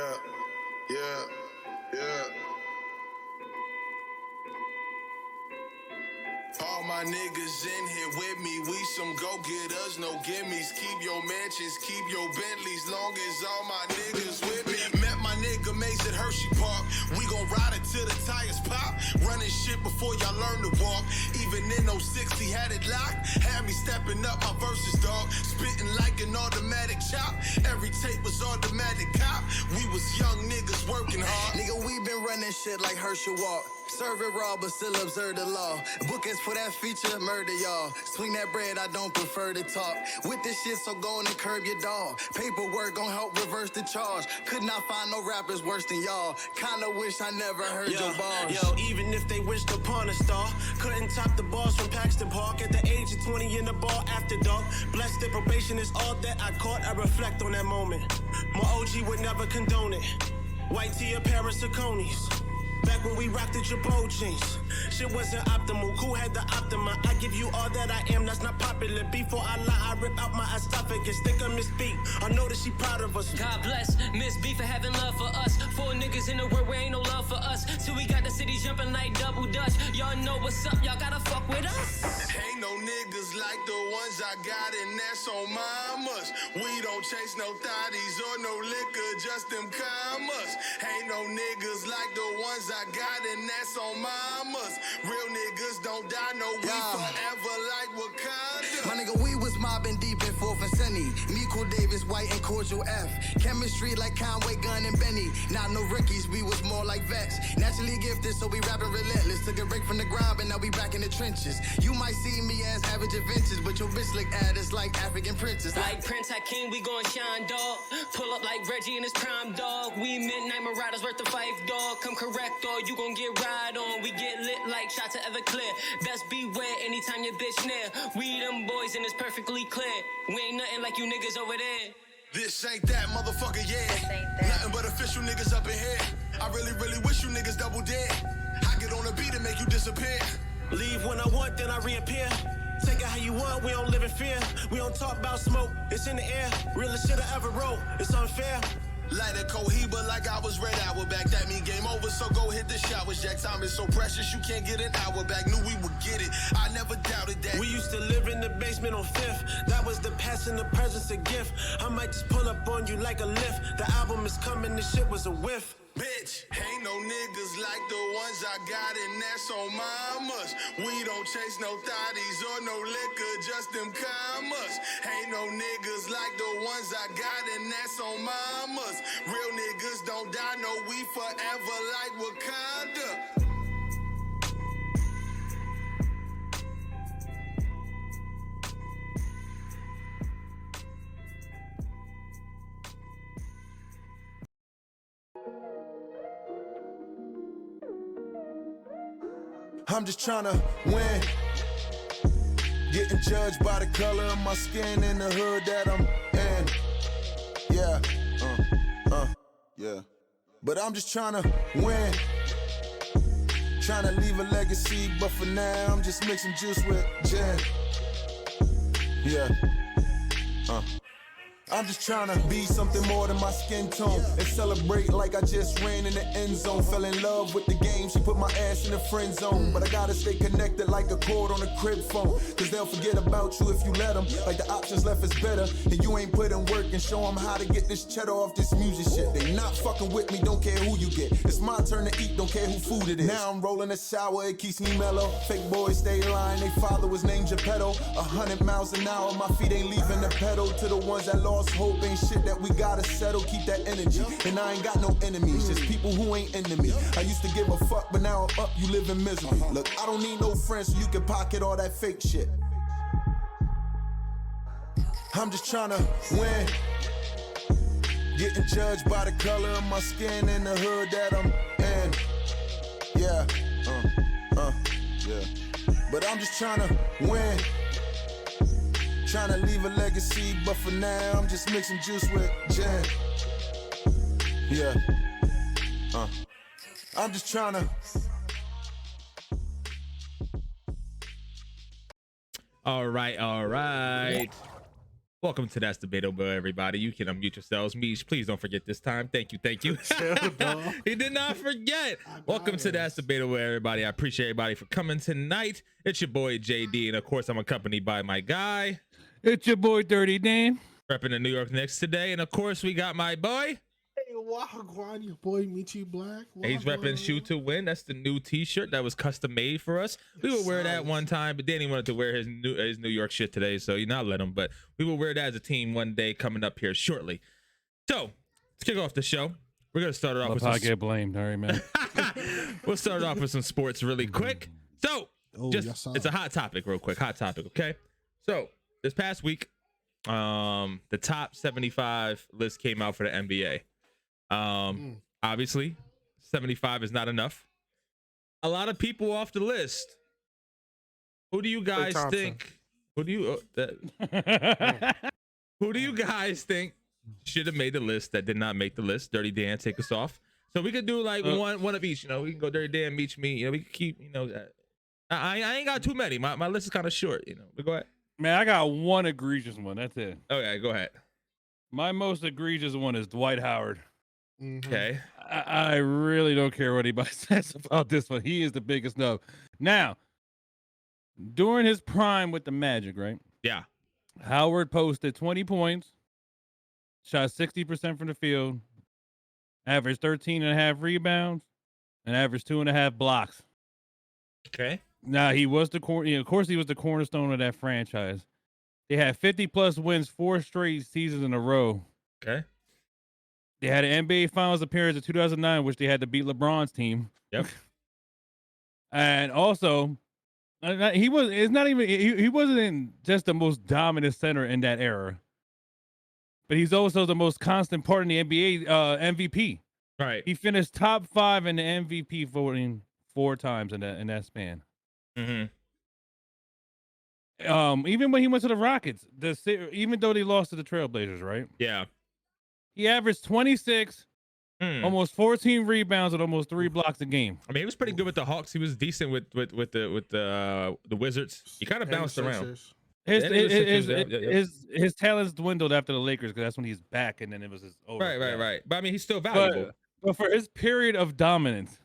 Yeah, yeah, yeah. All my niggas in here with me, we some go-getters, no gimmies. Keep your mansions, keep your Bentleys, long as all my niggas with me. Met my nigga Maze at Hershey Park, we gon' ride it till the tires pop. Running shit before y'all learn to walk. Even in 06, he had it locked. Had me stepping up my verses, dog. Spitting like an automatic chop. Every tape was automatic cop. We was young niggas working hard. Nigga, we been running shit like Herschel Walk. Serve it raw, but still observe the law. Bookings for that feature, murder y'all. Swing that bread, I don't prefer to talk. With this shit, so go on and curb your dog. Paperwork gon' help reverse the charge. Could not find no rappers worse than y'all. Kinda wish I never heard your bars. Yo, even if they wished upon a star, couldn't top the bars from Paxton Park. At the age of 20 in the bar after dark. Blessed that probation is all that I caught. I reflect on that moment. My OG would never condone it. White tee or Paris or Coney's. Back when we rocked the Jabot jeans. Shit wasn't optimal, who had the Optima? I give you all that I am, that's not popular. Before I lie, I rip out my esophagus. Think of Miss B, I know that she proud of us. God bless Miss B for having love for us. 4 niggas in the world where ain't no love for us. Till we got the city jumping like double dutch. Y'all know what's up, y'all gotta fuck with us. Ain't no niggas like the ones I got, and that's on mamas. We don't chase no thotties or no liquor, just them commas. Ain't no niggas like the ones I got, and that's on mamas. Real niggas don't die, no, we forever like Wakanda. My nigga, we was mobbing deep in 4th and Sunny. Me, Cool Davis, White, and Cordial F. Chemistry like Conway, Gunn, and Benny. Not no rookies, we was more like vets. Naturally gifted, so we rapping relentless. Took a break from the grind, but now we back in the trenches. You might see me as average adventures, but your bitch look at us like African princess. Like Prince Hakeem, we gon' shine, dog. Pull up like Reggie in his prime, dog. We midnight marauders worth the fife, dog. Come correct, dog, you gon' get ride on. We get lit like shots of Everclear. Best beware anytime your bitch near. We them boys and it's perfectly clear. We ain't nothing like you niggas over there. This ain't that motherfucker, yeah. Nothing but official niggas up in here. I really wish you niggas double dead. I get on a beat and make you disappear. Leave when I want, then I reappear. Take it how you want, we don't live in fear. We don't talk about smoke, it's in the air. Realest shit I ever wrote, it's unfair. Light a cohiba like I was Red Hour back. That mean game over, so go hit the shower. Jack time is so precious, you can't get an hour back. Knew we would get it, I never doubted that. We used to live in the basement on 5th. That was the past and the present's a gift. I might just pull up on you like a lift. The album is coming, this shit was a whiff. Bitch, ain't no niggas like the ones I got, and that's on mamas. We don't chase no thotties or no liquor, just them commas. Ain't no niggas like the ones I got, and that's on mamas. Real niggas don't die, no, we forever like Wakanda. I'm just tryna win. Getting judged by the color of my skin in the hood that I'm in. Yeah, yeah. But I'm just tryna win. Tryna leave a legacy, but for now I'm just mixing juice with gin. Yeah, I'm just tryna be something more than my skin tone and celebrate like I just ran in the end zone. Fell in love with the game, she put my ass in the friend zone. But I gotta stay connected like a cord on a crib phone, cause they'll forget about you if you let them. Like the options left is better, and you ain't put in work and show them how to get this cheddar off this music shit. They not fucking with me, don't care who you get. It's my turn to eat, don't care who food it is. Now I'm rolling a sour, it keeps me mellow. Fake boys stay lying, they father was named Geppetto. 100 miles an hour, my feet ain't leaving the pedal. To the ones that lost hope, ain't shit that we gotta settle. Keep that energy, and I ain't got no enemies, just people who ain't into me. I used to give a fuck, but now I'm up, you live in misery. Look, I don't need no friends, so you can pocket all that fake shit. I'm just tryna win. Getting judged by the color of my skin in the hood that I'm in. Yeah, yeah. But I'm just tryna win. Tryna leave a legacy, but for now I'm just mixing juice with gin. Yeah, I'm just tryna. All right. Welcome to That's Debatable, everybody. You can unmute yourselves. Mish, please don't forget this time. Thank you. He did not forget. Welcome to That's Debatable, everybody. I appreciate everybody for coming tonight. It's your boy JD, and of course, I'm accompanied by my guy. It's your boy Dirty Dan. Repping the New York Knicks today, and of course, we got my boy. Hey, Wagwan, your boy Michi Black. He's repping Shoot2Win. That's the new T-shirt that was custom made for us. We would wear that one time, but Danny wanted to wear his New York shit today, so you not let him. But we will wear that as a team one day coming up here shortly. So let's kick off the show. We're gonna start it off with I get blamed. All right, man. We'll start it off with some sports really quick. So it's a hot topic, real quick. Hot topic, okay? So this past week, the top 75 list came out for the NBA. Obviously 75 is not enough. A lot of people off the list. Who do you guys think who do you guys think should have made the list that did not make the list? Dirty Dan, take us off. So we could do like one of each, we can go Dirty Dan, Meech me, we can keep, I ain't got too many. My list is kind of short, but go ahead. Man, I got one egregious one. That's it. Okay, go ahead. My most egregious one is Dwight Howard. Okay. I really don't care what anybody says about this one. He is the biggest snub. Now, during his prime with the Magic, right? Yeah. Howard posted 20 points, shot 60% from the field, averaged 13.5 rebounds, and averaged 2.5 blocks. Okay. Now, he was of course, he was the cornerstone of that franchise. They had 50-plus wins 4 straight seasons in a row. Okay. They had an NBA Finals appearance in 2009, which they had to beat LeBron's team. Yep. And also, he wasn't in just the most dominant center in that era, but he's also the most constant part in the NBA MVP. Right. He finished top 5 in the MVP voting 4 times in that span. Mm-hmm. Even when he went to the Rockets, even though they lost to the Trailblazers, right? Yeah. He averaged 26, almost 14 rebounds, and almost 3 blocks a game. I mean, he was pretty good with the Hawks. He was decent with the Wizards. He kind of bounced around. His talents dwindled after the Lakers because that's when he's back, and then it was his over. Right. But I mean, he's still valuable. But for his period of dominance,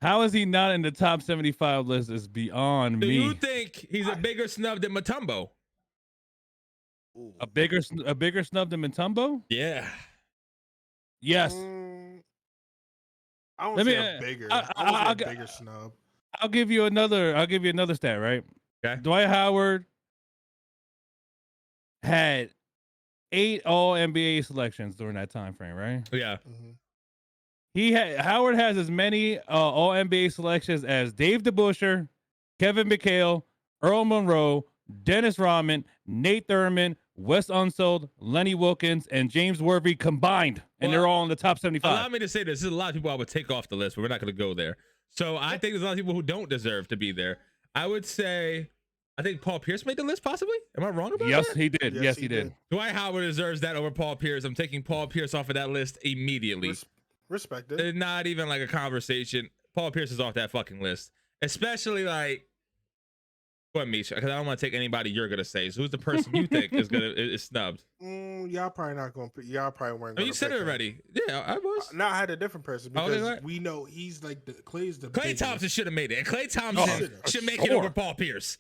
how is he not in the top 75 list is beyond me. Do you think he's a bigger snub than Mutombo? A bigger snub than Mutombo? Yeah. Yes. I won't say a bigger. I say a bigger snub. I'll give you another stat, right? Okay. Dwight Howard had 8 All-NBA selections during that time frame, right? Yeah. Mm-hmm. Howard has as many All-NBA selections as Dave DeBusschere, Kevin McHale, Earl Monroe, Dennis Rodman, Nate Thurman, Wes Unseld, Lenny Wilkins, and James Worthy combined, and they're all in the top 75. Allow me to say this. There's a lot of people I would take off the list, but we're not going to go there. So I think there's a lot of people who don't deserve to be there. I would say, I think Paul Pierce made the list, possibly. Am I wrong about that? Yes, he did. Yes, he did. Dwight Howard deserves that over Paul Pierce. I'm taking Paul Pierce off of that list immediately. Respect it. It's not even like a conversation. Paul Pierce is off that fucking list. Especially like, what, Misha? Because I don't want to take anybody you're gonna say. So who's the person you think is snubbed? Y'all probably not gonna. Y'all probably weren't. You said it already. Yeah, I was. No, I had a different person because we know he's like Clay's the. Klay Thompson should have made it, and Klay Thompson should make it over Paul Pierce.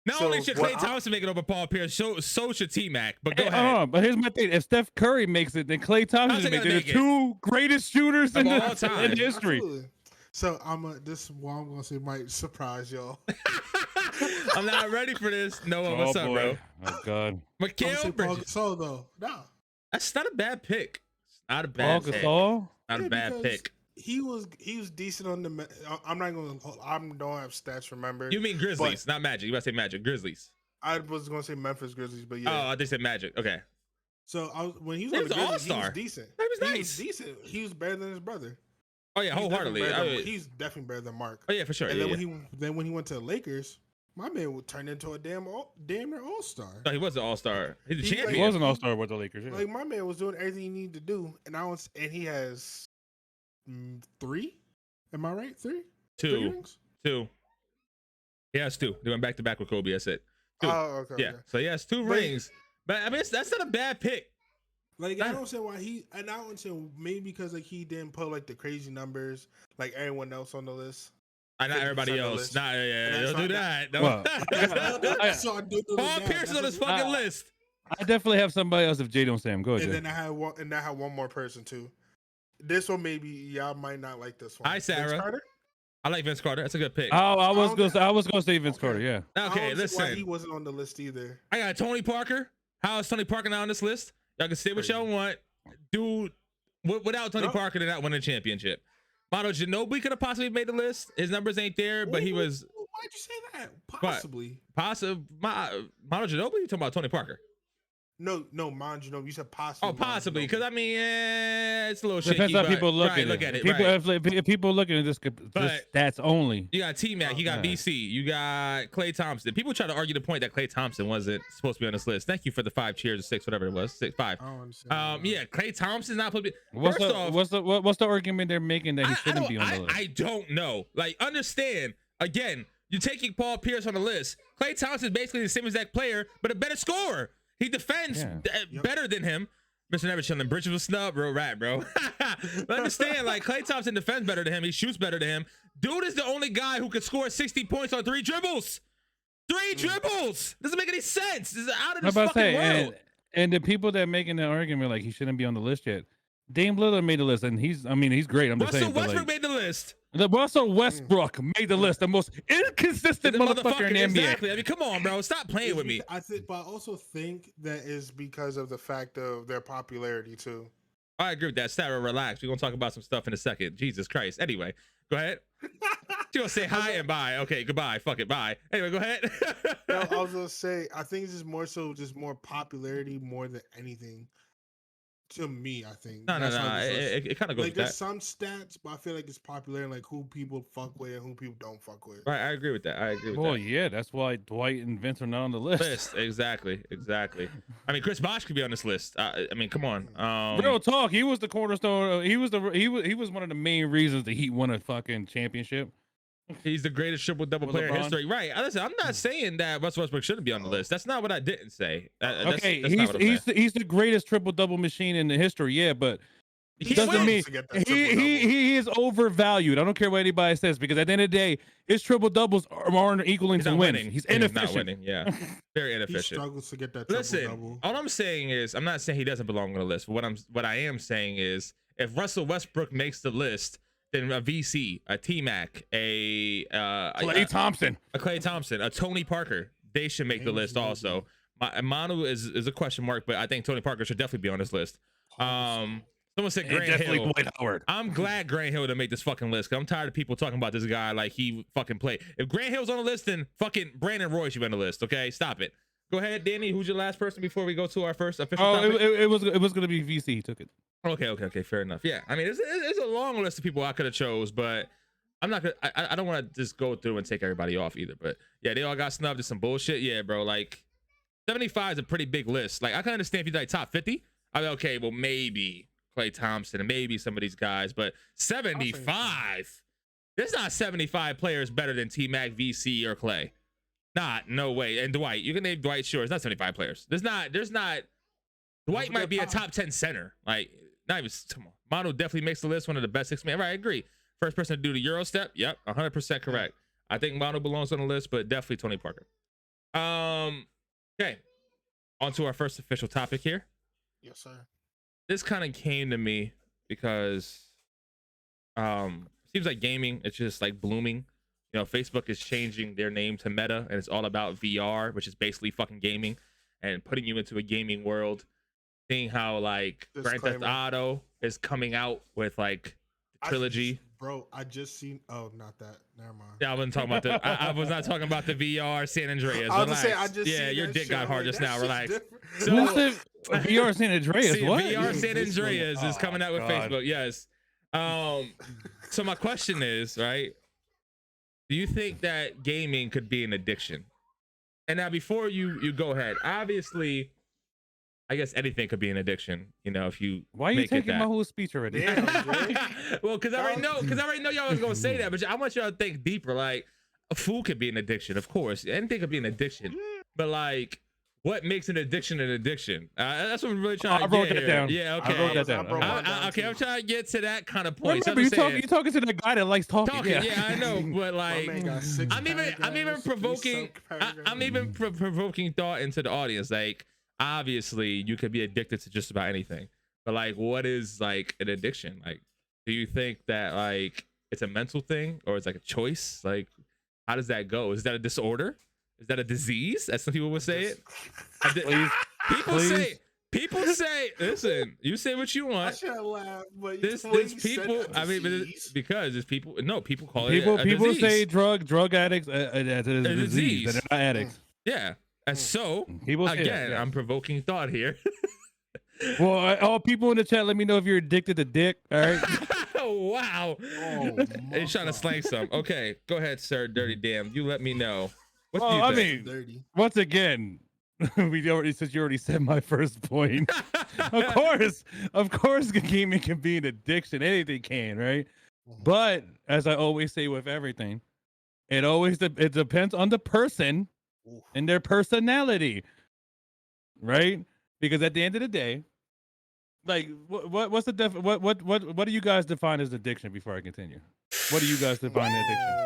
Not only should Klay Thompson make it over Paul Pierce, so should T-Mac. But go ahead. But here's my thing: if Steph Curry makes it, then Klay Thompson should make it. They're the 2 greatest shooters in all time in history. Absolutely. So this what I'm gonna say might surprise y'all. I'm not ready for this. Noah, what's up, bro? Oh God. Mikal Bridges. Paul Gasol though. No. That's not a bad pick. It's not a bad pick. Gasol? Not a bad pick. He was decent on the. I'm not gonna. I don't have stats. Remember? You mean Grizzlies, not Magic? You about to say Magic? Grizzlies. I was gonna say Memphis Grizzlies, but yeah. Oh, they said Magic. Okay. So when he was on the Grizzlies, he was decent. That was nice. He was decent. He was better than his brother. Oh yeah, wholeheartedly. He's definitely better than Mark. Oh yeah, for sure. And then when he went to the Lakers, my man would turn into a damn near all-star. No, he was an all-star. He's a champion. He was an all-star with the Lakers. Yeah. Like my man was doing everything he needed to do, and he has 3. Am I right? 3? 2. 3 rings? 2. He has 2. They went back to back with Kobe. That's it. 2. Oh, okay. Yeah. Okay. So he has 2 rings. But I mean, that's not a bad pick. Like I don't say why I don't say maybe because like he didn't put like the crazy numbers like everyone else on the list. Not everybody else. Not don't do that. Well, Paul Pierce is on this fucking list. I definitely have somebody else if Jay don't say him. Go ahead. And Jay. then I had one more person too. This one maybe y'all might not like this one. Hi, Sarah. Vince Carter? I like Vince Carter. That's a good pick. Oh, I was gonna say Vince Carter. Yeah. Okay, listen. Why he wasn't on the list either. I got Tony Parker. How is Tony Parker not on this list? Y'all can say what y'all want. Dude, without Tony Parker, they're not winning a championship. Mono Ginobili could have possibly made the list. His numbers ain't there, but he was. Why'd you say that? Possibly. Mono Ginobili? You talking about Tony Parker? No, mind you, you said possibly. Oh, possibly, because I mean, it's a little shaky. Depends how people look right, at look it. at it. People, Right. if people looking at this stats only. You got T-Mac, you got BC, you got Klay Thompson. People try to argue the point that Klay Thompson wasn't supposed to be on this list. Thank you for the 5 cheers or 6, whatever it was, 6, 5. Yeah, Klay Thompson's not supposed to be. What's the argument they're making that he shouldn't be on the list? I don't know. Like, understand again. You're taking Paul Pierce on the list. Klay Thompson is basically the same exact player, but a better scorer. He defends better than him. Mr. Never Chillin', Bridges was snub, real rat, bro. Understand, like, Klay Thompson defends better than him. He shoots better than him. Dude is the only guy who could score 60 points on 3 dribbles. 3 dribbles. Doesn't make any sense. This is out of this fucking world. And the people that are making the argument like he shouldn't be on the list yet. Dame Lillard made the list, and he's great. I'm just saying. Russell Westbrook made the list. Russell Westbrook made the list. The most inconsistent motherfucker in the NBA. Exactly. I mean, come on, bro. Stop playing with me. But I also think that is because of the fact of their popularity too. I agree with that. Sarah, relax. We're gonna talk about some stuff in a second. Jesus Christ. Anyway, go ahead. You're gonna say hi and bye. Okay, goodbye. Fuck it. Bye. Anyway, go ahead. No, I was gonna say I think it's just more popularity more than anything. To me, I think. No. It kind of goes like with there's that. some stats, but I feel like it's popular and like who people fuck with and who people don't fuck with. Right, I agree with that. Well, yeah, that's why Dwight and Vince are not on the list. Exactly. I mean, Chris Bosh could be on this list. I mean, come on. Real talk. He was the cornerstone. He was one of the main reasons the Heat won a fucking championship. He's the greatest triple-double player in history. Right. Listen, I'm not saying that Russell Westbrook shouldn't be on the list. That's not what I didn't say. That's he's the greatest triple-double machine in the history. Yeah, but doesn't mean he is overvalued. I don't care what anybody says because at the end of the day, his triple-doubles aren't equaling to winning. He's inefficient. Not winning. Yeah, very inefficient. He struggles to get that triple-double. Listen, all I'm saying is I'm not saying he doesn't belong on the list. But what I am saying is if Russell Westbrook makes the list, then a VC, a T-Mac, Klay Thompson, a Tony Parker, they should make the list also. Manu is a question mark, but I think Tony Parker should definitely be on this list. Someone said Grant Hill. Dwight Howard. I'm glad Grant Hill to make this fucking list because I'm tired of people talking about this guy like he fucking played. If Grant Hill's on the list, then fucking Brandon Roy should be on the list. Okay, stop it. Go ahead, Danny. Who's your last person before we go to our first official topic? It was gonna be VC. He took it. Okay, fair enough. Yeah, I mean, it's a long list of people I could have chose, but I'm not gonna. I don't want to just go through and take everybody off either. But yeah, they all got snubbed. It's some bullshit. Yeah, bro. Like 75 is a pretty big list. Like I can understand if you like top 50. I mean, okay, well maybe Klay Thompson and maybe some of these guys, but 75. There's not 75 players better than T-Mac, VC, or Klay. No way. And Dwight, you can name Dwight. Sure, it's not 75 players. There's not. Dwight might be a top 10 center. Like. Not even, come on. Mono definitely makes the list. One of the best 6 men. Right, I agree. First person to do the Euro step. Yep, 100% correct. I think Mono belongs on the list, but definitely Tony Parker. Okay. On to our first official topic here. Yes, sir. This kind of came to me because seems like gaming, it's just like blooming. You know, Facebook is changing their name to Meta, and it's all about VR, which is basically fucking gaming and putting you into a gaming world. Seeing how like Grand Theft Auto is coming out with like the trilogy. I just seen. Oh, not that. Never mind. Yeah, I wasn't talking about the. I was not talking about the VR San Andreas. I was gonna say, I just your dick got hard just now. Relax. So VR San Andreas. What? VR San Andreas is coming out with Facebook. Yes. So my question is, right? Do you think that gaming could be an addiction? And now, before you go ahead, obviously. I guess anything could be an addiction, you know, if you. Why are you taking my whole speech already? Well, because I already know y'all was gonna say that, but I want y'all to think deeper. Like, food could be an addiction, of course. Anything could be an addiction, but like, what makes an addiction an addiction? That's what I'm really trying I to wrote get that here. down. Yeah, okay. I wrote that down. Okay, I'm trying to get to that kind of point. Remember, So you're talking to the guy that likes talking. yeah, I know, but like, I'm even provoking thought into the audience. Like, obviously, you could be addicted to just about anything, but like, what is like an addiction? Like, do you think that like it's a mental thing or it's like a choice? Like, how does that go? Is that a disorder? Is that a disease, as some people would say it? People say, listen, you say what you want. I should laugh, but This people, I mean, but because there's people, no, people call People it a disease. say drug addicts a disease. They're not addicts. Yeah. And so, People say again, that, yeah. I'm provoking thought here. Well, all people in the chat, let me know if you're addicted to dick. All right. Wow. He's trying to slang some. Okay, go ahead, sir. Dirty damn. You let me know. What do you think? dirty. Once again, since you already said my first point. of course, gaming can be an addiction. Anything can, right? But as I always say with everything, it depends on the person and their personality, right? Because at the end of the day, like, what's the what do you guys define as addiction? Before I continue, what do you guys define as addiction?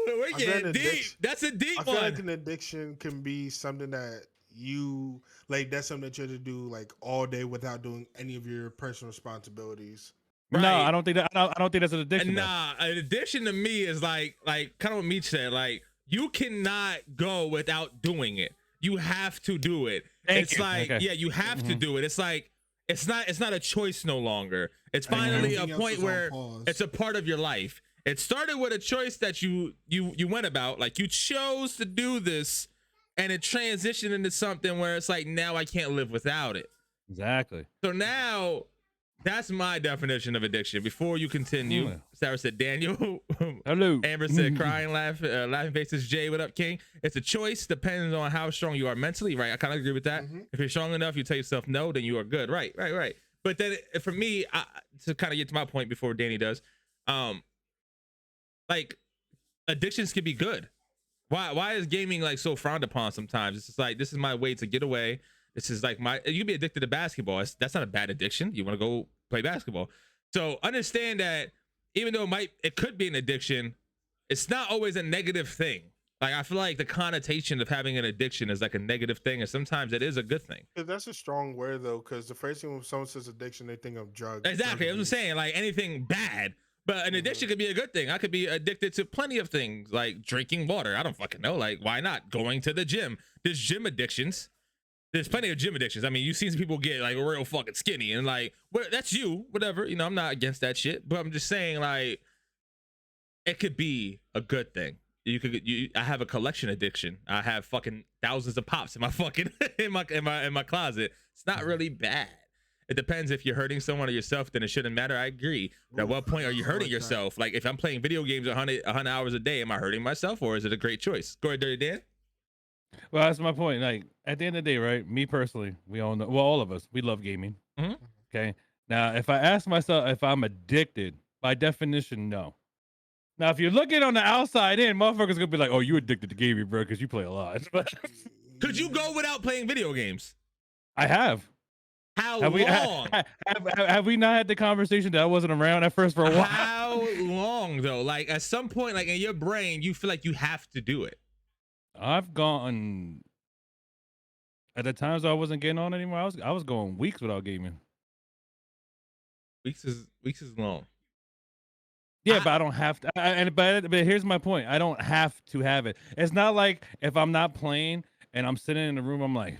We're getting deep. That's a deep I feel one. like an addiction can be something that you like. That's something that you have to do like all day without doing any of your personal responsibilities. No, Right. I don't think that. I don't think that's an addiction. Nah, an addiction to me is like kind of what Meech said. Like, you cannot go without doing it. You have to do it. Thank you. Like, Okay. yeah, you have to do it. It's like it's not a choice no longer. It's finally a Everything else point is on where pause. it's a part of your life. It started with a choice that you went about, like you chose to do this, and it transitioned into something where it's like, now I can't live without it. Exactly. So now that's my definition of addiction. Before you continue, Sarah said, Daniel. Hello. Amber said, crying, laughing faces. Jay, what up, King? It's a choice. Depends on how strong you are mentally, right? I kind of agree with that. If you're strong enough, you tell yourself no, then you are good. Right. But then for me, to kind of get to my point before Danny does, like, addictions can be good. Why is gaming like so frowned upon sometimes? It's just like, this is my way to get away. This is like you can be addicted to basketball. That's not a bad addiction. You want to go play basketball. So understand that even though it could be an addiction, it's not always a negative thing. Like, I feel like the connotation of having an addiction is like a negative thing, and sometimes it is a good thing. That's a strong word though, because the first thing when someone says addiction, they think of drugs. Exactly. I was saying, like, anything bad. But an addiction could be a good thing. I could be addicted to plenty of things, like drinking water. I don't fucking know. Like, why not? Going to the gym. There's gym addictions. There's plenty of gym addictions. I mean, you've seen some people get like real fucking skinny and like, well, that's you, whatever. You know, I'm not against that shit. But I'm just saying, like, it could be a good thing. I have a collection addiction. I have fucking thousands of pops in my fucking in my closet. It's not really bad. It depends if you're hurting someone or yourself, then it shouldn't matter. I agree. But at what point are you hurting yourself? Like, if I'm playing video games 100 hours a day, am I hurting myself, or is it a great choice? Go ahead, Dirty Dan. Well, that's my point. Like, at the end of the day, right? Me personally, we all know. Well, all of us, we love gaming. Okay. Now, if I ask myself if I'm addicted, by definition, no. Now, if you're looking on the outside in, motherfuckers gonna be like, "Oh, you addicted to gaming, bro, because you play a lot." Could you go without playing video games? I have. How Have long? Have we not had the conversation that I wasn't around at first for a while? How long though? Like, at some point, like in your brain, you feel like you have to do it. I've gone at the times I wasn't getting on anymore. I was going weeks without gaming. Weeks is long. Yeah, but I don't have to. But here's my point. I don't have to have it. It's not like if I'm not playing and I'm sitting in the room, I'm like,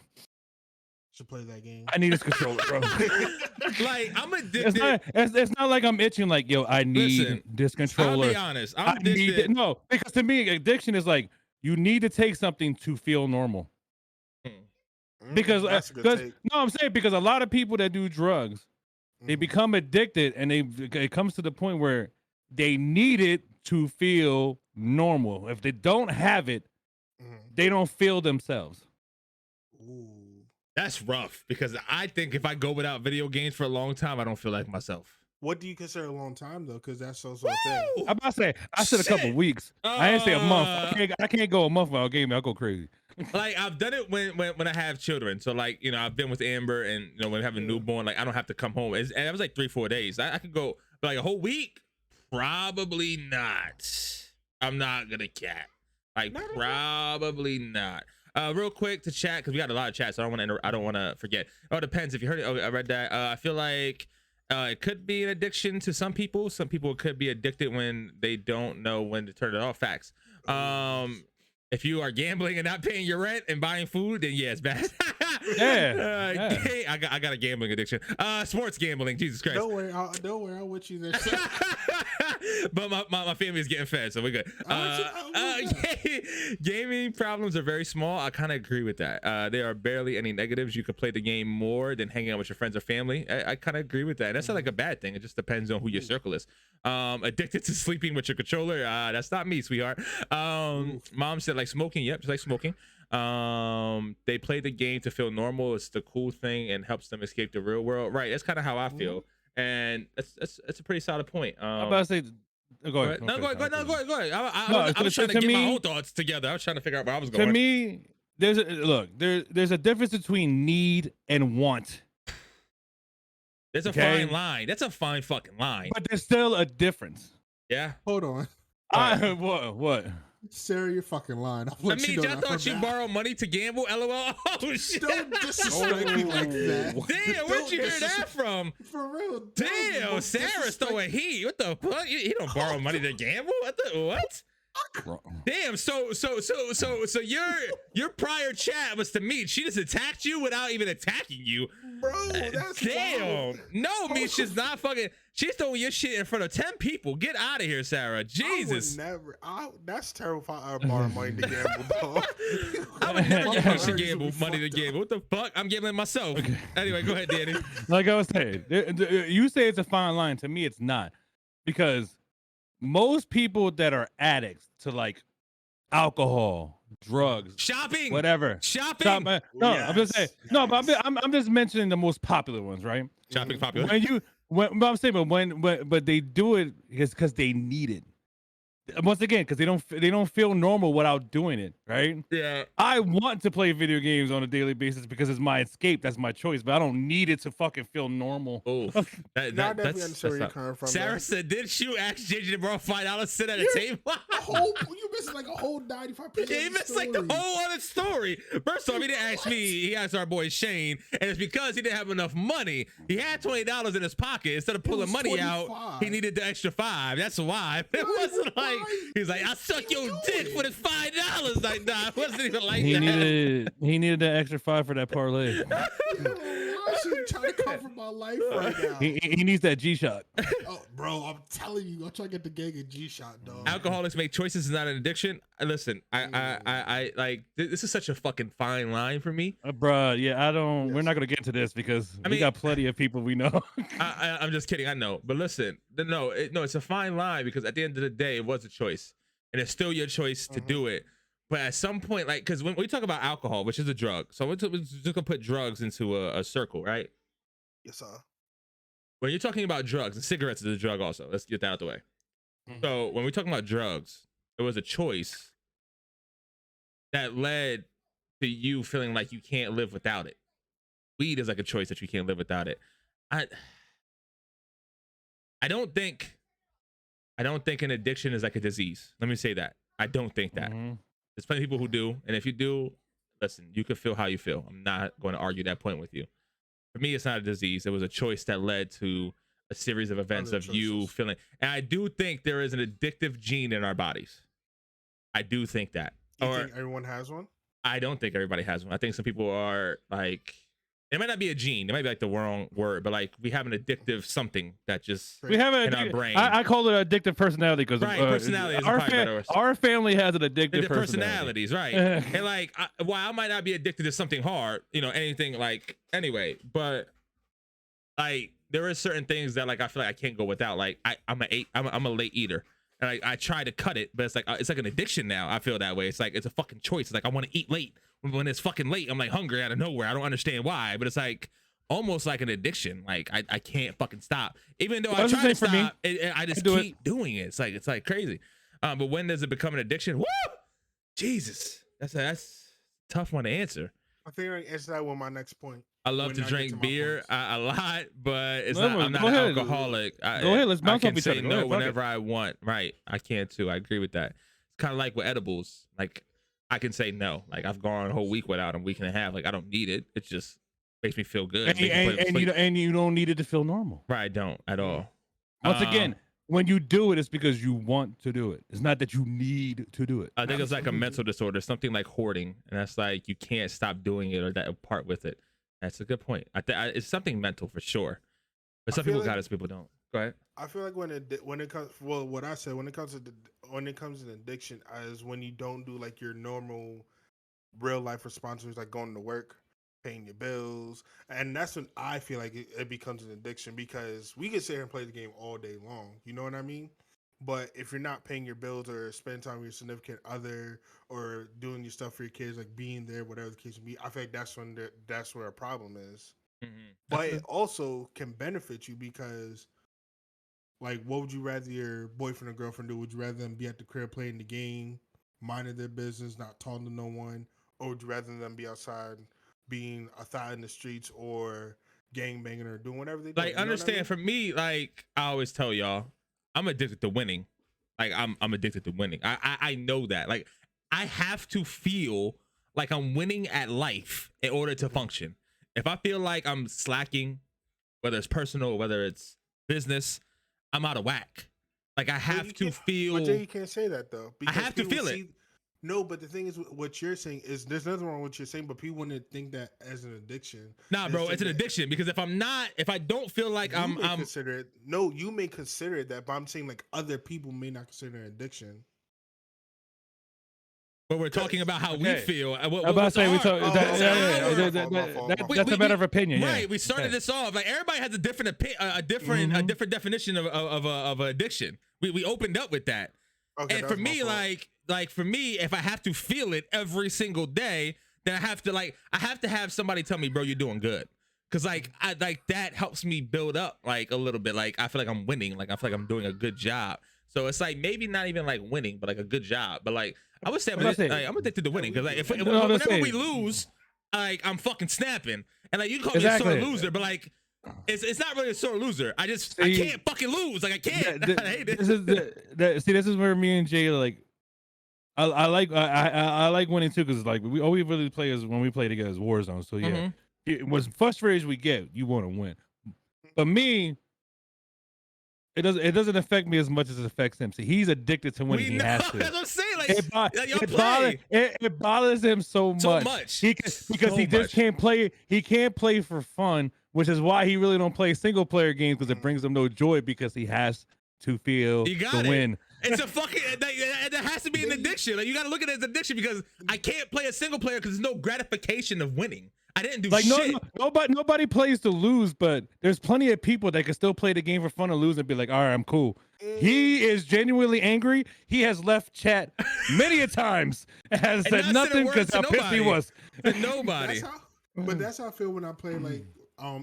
should play that game. I need this controller, bro. Like, I'm addicted. It's not like I'm itching. Like, yo, I need this controller. I'll be honest. I'm addicted. No, because to me, addiction is like you need to take something to feel normal. Because I'm saying because a lot of people that do drugs, they become addicted, and it comes to the point where they need it to feel normal. If they don't have it, they don't feel themselves. Ooh. That's rough, because I think if I go without video games for a long time, I don't feel like myself. What do you consider a long time though? Because that's so thing. I'm about to say I said a couple weeks. I didn't say a month. I can't go a month without gaming. I'll go crazy. Like I've done it when I have children. So like, you know, I've been with Amber, and you know, when I have a newborn, like I don't have to come home. And it was like 3-4 days. I could go like a whole week. Probably not. I'm not gonna cat. Like probably not. Real quick to chat, because we got a lot of chats, so I don't want to forget. Oh, it depends if you heard it. Oh, I read that. I feel like it could be an addiction to some people. Some people could be addicted when they don't know when to turn it off. Facts. If you are gambling and not paying your rent and buying food, then yeah, it's bad. I got a gambling addiction. Sports gambling. Jesus Christ. Don't worry, I'm with you there. But my family is getting fed, so we're good. Gaming problems are very small. I kind of agree with that. There are barely any negatives. You could play the game more than hanging out with your friends or family. I kind of agree with that. That's not like a bad thing. It just depends on who your circle is. Addicted to sleeping with your controller. That's not me, sweetheart. Mom said like smoking. Yep, just like smoking. They play the game to feel normal. It's the cool thing and helps them escape the real world. Right. That's kind of how I feel. And that's a pretty solid point. I'm about to say, go ahead. No, go ahead. I was trying to get my whole thoughts together. I was trying to figure out where I was going. To me, there's a difference between need and want. There's a fine line. That's a fine fucking line. But there's still a difference. Yeah. Hold on. What? Sarah, you're fucking lying. I mean, I thought you borrow money to gamble. LOL. Oh shit! Don't disrespect me like that. Damn, where'd you hear that from? For real. Damn, Sarah's throwing heat. What the fuck? You don't borrow money to gamble? What? Damn. So your prior chat was to me. She just attacked you without even attacking you, bro. That's damn. wild. No, Misha's not fucking. She's throwing your shit in front of 10 people. Get out of here, Sarah. Jesus. That's terrifying. Borrow money to gamble, dog. I would never get Misha gamble money to gamble. What the fuck? I'm gambling myself. Okay. Anyway, go ahead, Danny. Like I was saying, you say it's a fine line. To me, it's not, because most people that are addicts to like alcohol, drugs, shopping, whatever, shopping. No, yes. I'm just saying. No, but I'm just mentioning the most popular ones, right? Shopping popular. But I'm saying, but they do it because they need it. Once again, because they don't feel normal without doing it, right? Yeah. I want to play video games on a daily basis because it's my escape. That's my choice, but I don't need it to fucking feel normal. Oh, that's where you're coming from. Sarah said, "Did you ask JJ to borrow $5 sit at a table?" You missed like a whole 95%. He missed like the whole other story. First off, he didn't ask me. He asked our boy Shane, and it's because he didn't have enough money. He had $20 in his pocket. Instead of pulling money 25. Out, he needed the extra $5. That's why. It wasn't like he's like, "I suck your dick for this $5." Like, nah, it wasn't even like that. He needed that extra $5 for that parlay. I'm trying to cover my life right now. He needs that G-shot. Oh, bro, I'm telling you, I'm trying to get the gang a G-shot, dog. Alcoholics make choices, is not an addiction. Listen, I like this is such a fucking fine line for me, bruh. Yeah, I don't. Yes. We're not gonna get into this because we got plenty of people we know. I'm just kidding. I know, but listen, it's a fine line because at the end of the day, it was a choice, and it's still your choice to do it. But at some point, like, because when we talk about alcohol, which is a drug, so we're just gonna put drugs into a circle, right? Yes, sir. When you're talking about drugs, and cigarettes is a drug also. Let's get that out of the way. So when we're talking about drugs, it was a choice that led to you feeling like you can't live without it. Weed is like a choice that you can't live without it. I don't think an addiction is like a disease. Let me say that. I don't think that. There's plenty of people who do, and if you do, listen, you can feel how you feel. I'm not going to argue that point with you. For me, it's not a disease. It was a choice that led to a series of events of you feeling. And I do think there is an addictive gene in our bodies. I do think that. You think everyone has one? I don't think everybody has one. I think some people are like, it might not be a gene. It might be like the wrong word, but like we have an addictive something that just we have in our brain. I call it addictive personality because personality is our family has an addictive personalities, right? And like, while I might not be addicted to something hard, anything like anyway, but like there are certain things that like I feel like I can't go without. Like I'm a late eater. And I try to cut it, but it's like an addiction now. I feel that way. It's like it's a fucking choice. It's like I want to eat late. When it's fucking late, I'm like hungry out of nowhere. I don't understand why, but it's like almost like an addiction. Like I can't fucking stop. Even though I try to stop, I just keep doing it. It's like crazy. But when does it become an addiction? Woo! Jesus, that's tough one to answer. I think I answer that with my next point. I love when to I get drink my beer points. a lot, but it's No, not. I'm go not an ahead. alcoholic. Go ahead, let's bounce I off can each say other. Go no ahead, fuck it. whenever I want. Right, I can too. I agree with that. It's kind of like with edibles. Like I can say no. Like I've gone a whole week without them, week and a half. Like I don't need it. It just makes me feel good. And you don't need it to feel normal. Right, I don't at all. Once again, when you do it, it's because you want to do it. It's not that you need to do it. I think it's like a mental disorder, something like hoarding, and that's like you can't stop doing it or that part with it. That's a good point. It's something mental for sure, but some people got it, some people don't. Go ahead. I feel like when it comes, well, what I said when it comes to addiction is when you don't do like your normal real life responsibilities, like going to work, paying your bills, and that's when I feel like it becomes an addiction, because we can sit here and play the game all day long. You know what I mean? But if you're not paying your bills or spending time with your significant other or doing your stuff for your kids, like being there, whatever the case may be, I feel like that's where a problem is. Mm-hmm. But it also can benefit you because, like, what would you rather your boyfriend or girlfriend do? Would you rather them be at the crib playing the game, minding their business, not talking to no one, or would you rather them be outside being a thot in the streets or gang banging or doing whatever they do? Like, understand, for me, like I always tell y'all, I'm addicted to winning. Like I'm addicted to winning. I know that. Like I have to feel like I'm winning at life in order to function. If I feel like I'm slacking, whether it's personal, whether it's business, I'm out of whack. Like I have to feel. But you can't say that though. I have to feel it. No, but the thing is, what you're saying is there's nothing wrong with what you're saying, but people wouldn't think that as an addiction. Nah, bro, it's an addiction because if I don't feel like I'm consider it. No, you may consider it that, but I'm saying like other people may not consider it an addiction. But we're talking about how we feel. I'm about to say that's a matter of opinion. Right. We started this off like everybody has a different a different definition of addiction. We opened up with that. Okay, and for me, like for me, if I have to feel it every single day, then I have to have somebody tell me, bro, you're doing good. Cause like that helps me build up like a little bit. Like I feel like I'm winning. Like I feel like I'm doing a good job. So it's like maybe not even like winning, but like a good job. But like I would say I'm addicted to winning because like whenever we lose, like I'm fucking snapping. And like you call me a sore loser, but like it's not really a sore loser. I can't fucking lose. Like I can't. I hate it. This is where me and Jay like. I like winning too because like all we really play is when we play together is Warzone. So yeah, as frustrated as we get, you want to win. But me, it doesn't affect me as much as it affects him. See, he's addicted to winning. He has to. That's what I'm saying. It bothers him so much. Because he just can't play. He can't play for fun, which is why he really don't play single player games because it brings him no joy because he has to feel the win. It's a fucking that has to be an addiction. Like you got to look at it as addiction because I can't play a single player because there's no gratification of winning. I didn't do shit. Nobody plays to lose, but there's plenty of people that can still play the game for fun and lose and be like, all right, I'm cool. He is genuinely angry. He has left chat many a times and has said nothing because how pissed he was. Nobody. But that's how I feel when I play like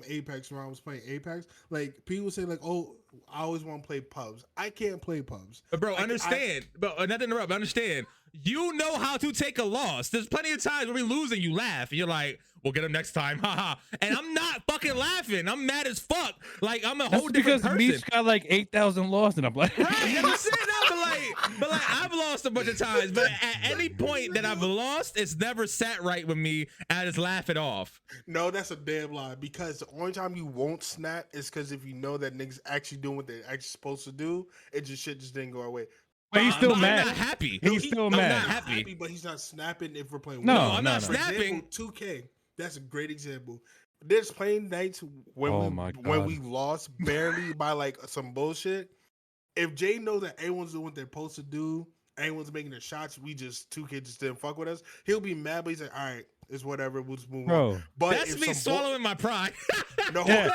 Apex. When I was playing Apex, like people say like, oh, I always want to play pubs. I can't play pubs. But bro, understand. But not to interrupt. Understand. You know how to take a loss. There's plenty of times where we lose and you laugh. And you're like, we'll get him next time. Haha. And I'm not fucking laughing. I'm mad as fuck. Like I'm a whole different person. Because Meech got like 8,000 lost and I'm like, right. You know what I'm saying? But I've lost a bunch of times. But at any point that I've lost, it's never sat right with me. And I just laugh it off. No, that's a damn lie. Because the only time you won't snap is because if you know that niggas actually doing what they're actually supposed to do, shit just didn't go away. But he's still mad. I'm not happy. He's still mad. I'm not happy, but he's not snapping if we're playing. No, I'm not snapping. Example, 2K. That's a great example. There's playing nights when we lost barely by like some bullshit. If Jay knows that everyone's doing what they're supposed to do, everyone's making their shots, 2K just didn't fuck with us. He'll be mad, but he's like, all right, It's whatever. We'll just move on. Bro, But That's if me some bull- swallowing my pride. no, yeah.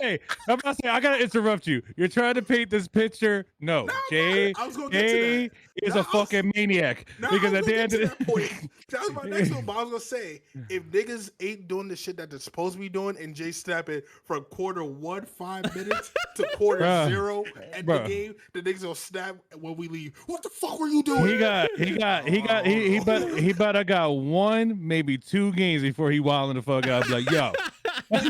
I'm about to say, I gotta interrupt you. You're trying to paint this picture. No, No, Jay, I was gonna get to Jay that. is No, a fucking maniac. No, Because I at was the gonna end get of to that point. That was my next the one. But I was gonna say, if niggas ain't doing the shit that they're supposed to be doing, and Jay snapping from quarter 1 5 minutes to quarter Bruh. 0 at the Bruh. game, the niggas gonna snap when we leave. What the fuck were you doing? he about to got 1, maybe 2 games before he wilding the fuck out. Like, yo, No,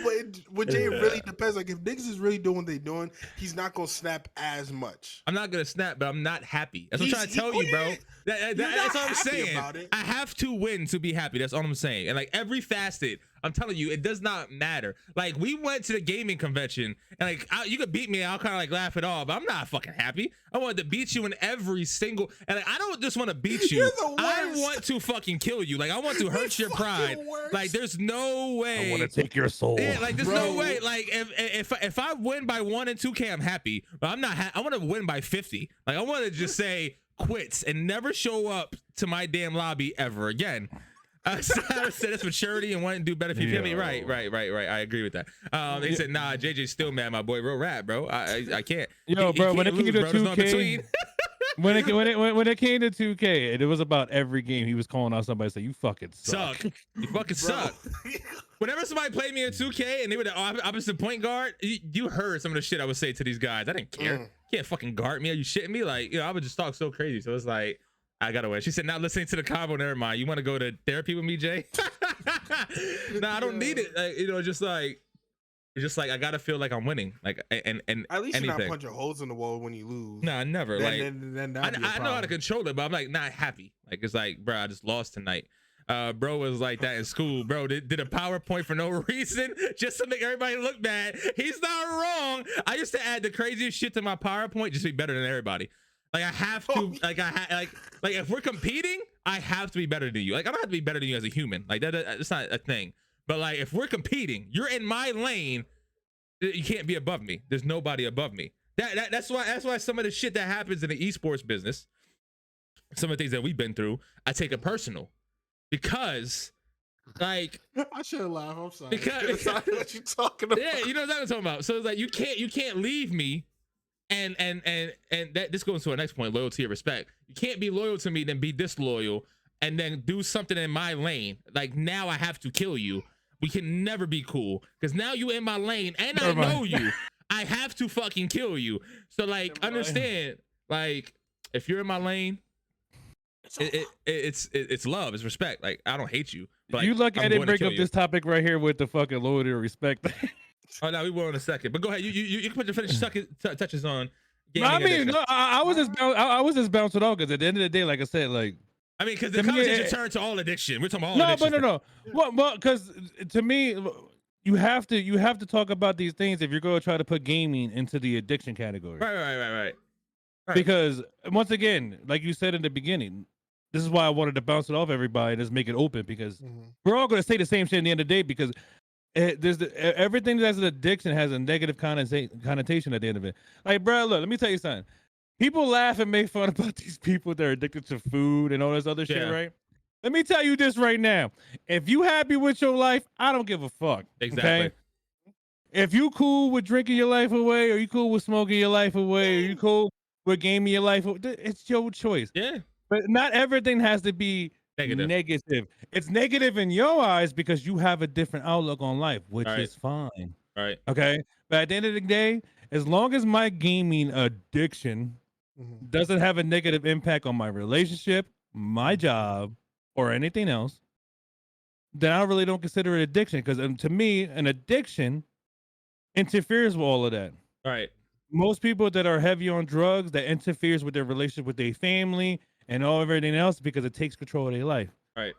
but with Jay, it really depends. Like, if niggas is really doing what they doing, he's not gonna snap as much. I'm not gonna snap, but I'm not happy. That's what I'm trying to tell you, bro. That's not all I'm happy saying. about it. I have to win to be happy. That's all I'm saying. And like every facet, I'm telling you, it does not matter. Like we went to the gaming convention, and like you could beat me, I'll kind of like laugh it off, but I'm not fucking happy. I wanted to beat you in every single, and like, I don't just want to beat you. You're the I worst. want to fucking kill you. Like I want to hurt your pride. worst. Like there's no way. I want to take your soul. Yeah, like there's no Bro. way. Like if I win by 1 and 2K, I'm happy. But I'm not. I want to win by 50. Like I want to just say quits and never show up to my damn lobby ever again. I said that's maturity and wanting to do better for your family. Right. I agree with that. They said, nah, JJ's still mad, my boy. Real rap, bro. I can't. Yo, He bro, when can't it came lose, to bro. There's no 2K, between. when it came to 2K, it was about every game he was calling out somebody saying, "You fucking suck." You fucking suck. Whenever somebody played me in 2K and they were the opposite point guard, you heard some of the shit I would say to these guys. I didn't care. You can't fucking guard me. Are you shitting me? Like, I would just talk so crazy. So it's like, I gotta win. She said, not listening to the combo. Never mind. You want to go to therapy with me, Jay? Nah, I don't need it. Like, it's just like I gotta feel like I'm winning. Like, and At least anything. you're not punching holes in the wall when you lose. Nah, never. Like, Then I know how to control it, but I'm like not happy. Like it's like, bro, I just lost tonight. Bro was like that in school. Bro did a PowerPoint for no reason just to make everybody look bad. He's not wrong. I used to add the craziest shit to my PowerPoint just to be better than everybody. Like I have to. Like like if we're competing, I have to be better than you. Like I don't have to be better than you as a human. Like that's not a thing. But like if we're competing, you're in my lane. You can't be above me. There's nobody above me. That's why some of the shit that happens in the esports business, some of the things that we've been through, I take it personal, because like I should laugh. I'm sorry. Because what you talking about? yeah, you know what I'm talking about. So it's like you can't leave me, and that this goes to our next point: loyalty and respect. You can't be loyal to me, then be disloyal, and then do something in my lane. Like now I have to kill you. We can never be cool because now you in my lane and I know you. I have to fucking kill you. So like understand, like if you're in my lane, it's love, it's respect. Like I don't hate you. But You lucky I didn't bring up you. this topic right here with the fucking loyalty or respect. Oh no, we will in a second. But go ahead. You can put your finish touches on. No, I mean, addiction. no, I was just bouncing off because at the end of the day, like I said, like I mean, because the to me, conversation turned to all addiction. We're talking about all no, addiction. but no. Well, because to me, you have to talk about these things if you're going to try to put gaming into the addiction category. Right. Because once again, like you said in the beginning, this is why I wanted to bounce it off everybody and just make it open because we're all going to say the same shit at the end of the day because everything that's an addiction has a negative connotation at the end of it. Like, bro, look, let me tell you something. People laugh and make fun about these people that are addicted to food and all this other shit, right? Let me tell you this right now. If you happy with your life, I don't give a fuck. Exactly. Okay? If you cool with drinking your life away, or you cool with smoking your life away, or you cool with gaming your life away, it's your choice. Yeah. But not everything has to be negative. It's negative in your eyes because you have a different outlook on life, which is fine. Right. Okay. But at the end of the day, as long as my gaming addiction doesn't have a negative impact on my relationship, my job, or anything else, then I really don't consider it addiction. Because to me, an addiction interferes with all of that. Right. Most people that are heavy on drugs, that interferes with their relationship with their family and everything else because it takes control of their life. Right.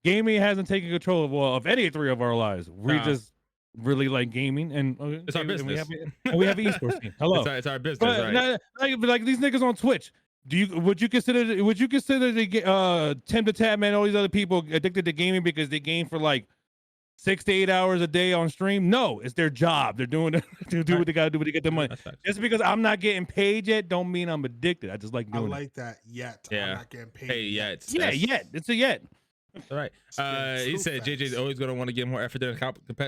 Gaming hasn't taken control of any three of our lives. We just really like gaming, and it's our business. We have an esports team. Hello, it's our business. But, right. like these niggas on Twitch. Would you consider the Tim the Tap Man, all these other people addicted to gaming because they game for like 6 to 8 hours a day on stream? No, it's their job. They're doing to do what they gotta do to get the money. Just because I'm not getting paid yet, don't mean I'm addicted. I just like doing I like that yet. Yeah. I'm not getting paid yet. Yeah, yet. It's a yet. All right. Spin He too said JJ's fast. always going to want to get more effort than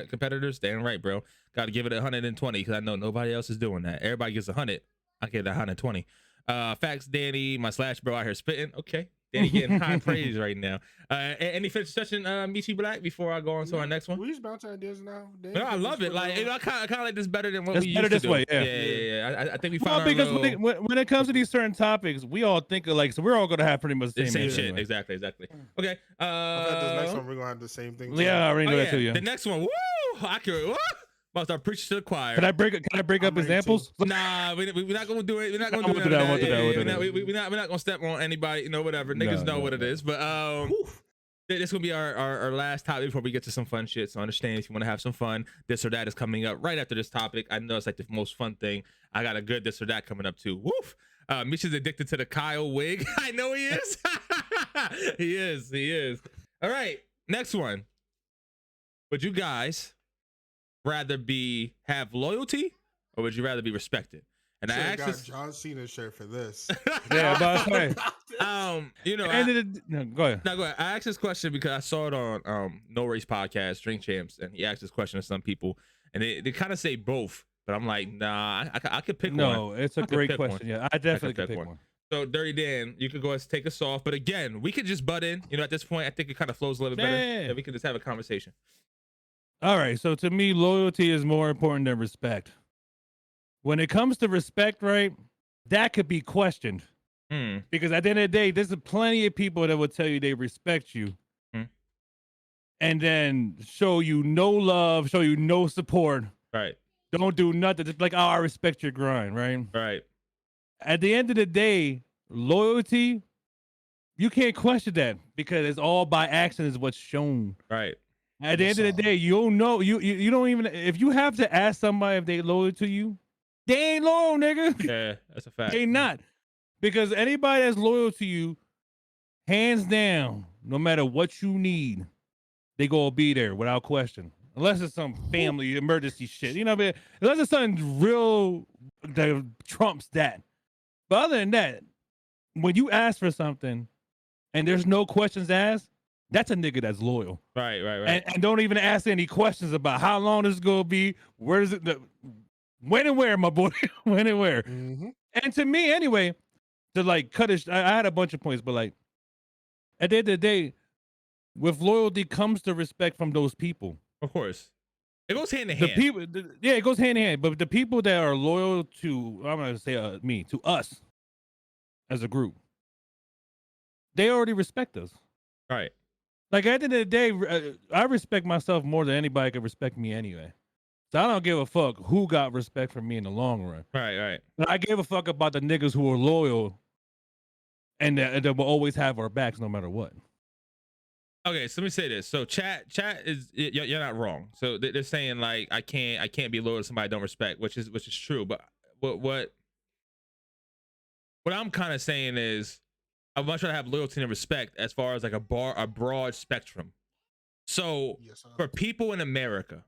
competitors. Damn right, bro. Got to give it 120 because I know nobody else is doing that. Everybody gets 100. I get 120. Facts, Danny. My slash bro out here spitting. Okay. Danny getting high praise right now. Any finish session, Michi Black, before I go on to our next one? We just bounce ideas now. No, I love it. Like, I kind of like this better than what It's we better used to this do. way, yeah. I think we Well, found our because little... when it comes to these certain topics, we all think alike, so we're all gonna have pretty much the same shit. anyway. Exactly. Okay. I bet this next one we're gonna have the same thing. Too. Yeah, I already know that too. Yeah. The next one, woo! Accurate. Woo! About to start preaching to the choir. Can I break up examples? Nah, we're not gonna do it. We're not gonna I do won't do that, I won't do that, I won't do We're not gonna step on anybody. You know, whatever. Niggas know what it is. But this is gonna be our last topic before we get to some fun shit. So understand if you want to have some fun, this or that is coming up right after this topic. I know it's like the most fun thing. I got a good this or that coming up too. Woof. Misha's addicted to the Kyle wig. I know he is. He is. All right, next one. Would you guys rather have loyalty or would you rather be respected? And I got asked John Cena's shirt for this. Yeah, but I go ahead. No, go ahead. I asked this question because I saw it on No Race podcast, Drink Champs, and he asked this question to some people, and they kind of say both, but I'm like, nah, I could pick one. No, it's a great question. Yeah, I definitely could pick one. So, Dirty Dan, you could go ahead and take us off, but again, we could just butt in. You know, at this point, I think it kind of flows a little bit better. Yeah, we can just have a conversation. All right, so to me, loyalty is more important than respect. When it comes to respect, right, that could be questioned. Because at the end of the day, there's plenty of people that will tell you they respect you and then show you no love, show you no support. Right. Don't do nothing. Just like, oh, I respect your grind, right? Right. At the end of the day, loyalty, you can't question that because it's all by action is what's shown. Right. At the end of the day, you'll know. You don't even, if you have to ask somebody if they loyal to you, they ain't loyal, nigga. Yeah, that's a fact. They not. Because anybody that's loyal to you, hands down, no matter what you need, they gonna be there without question. Unless it's some family emergency shit. You know what I mean? Unless it's something real that trumps that. But other than that, when you ask for something and there's no questions asked, that's a nigga that's loyal. Right. And don't even ask any questions about how long this is gonna be, where is it, when and where, my boy, when and where. Mm-hmm. And to me, anyway, to like cut it, I had a bunch of points, but like at the end of the day, with loyalty comes the respect from those people. Of course, it goes hand in hand. It goes hand in hand. But the people that are loyal to, I'm gonna say to us as a group, they already respect us. Right. Like at the end of the day, I respect myself more than anybody can respect me anyway. So I don't give a fuck who got respect from me in the long run. Right. But I give a fuck about the niggas who are loyal and that will always have our backs no matter what. Okay, so let me say this. So chat is, you're not wrong. So they're saying like I can't be loyal to somebody I don't respect, which is true. But what I'm kind of saying is I much rather have loyalty and respect as far as like a broad spectrum. So for people in America,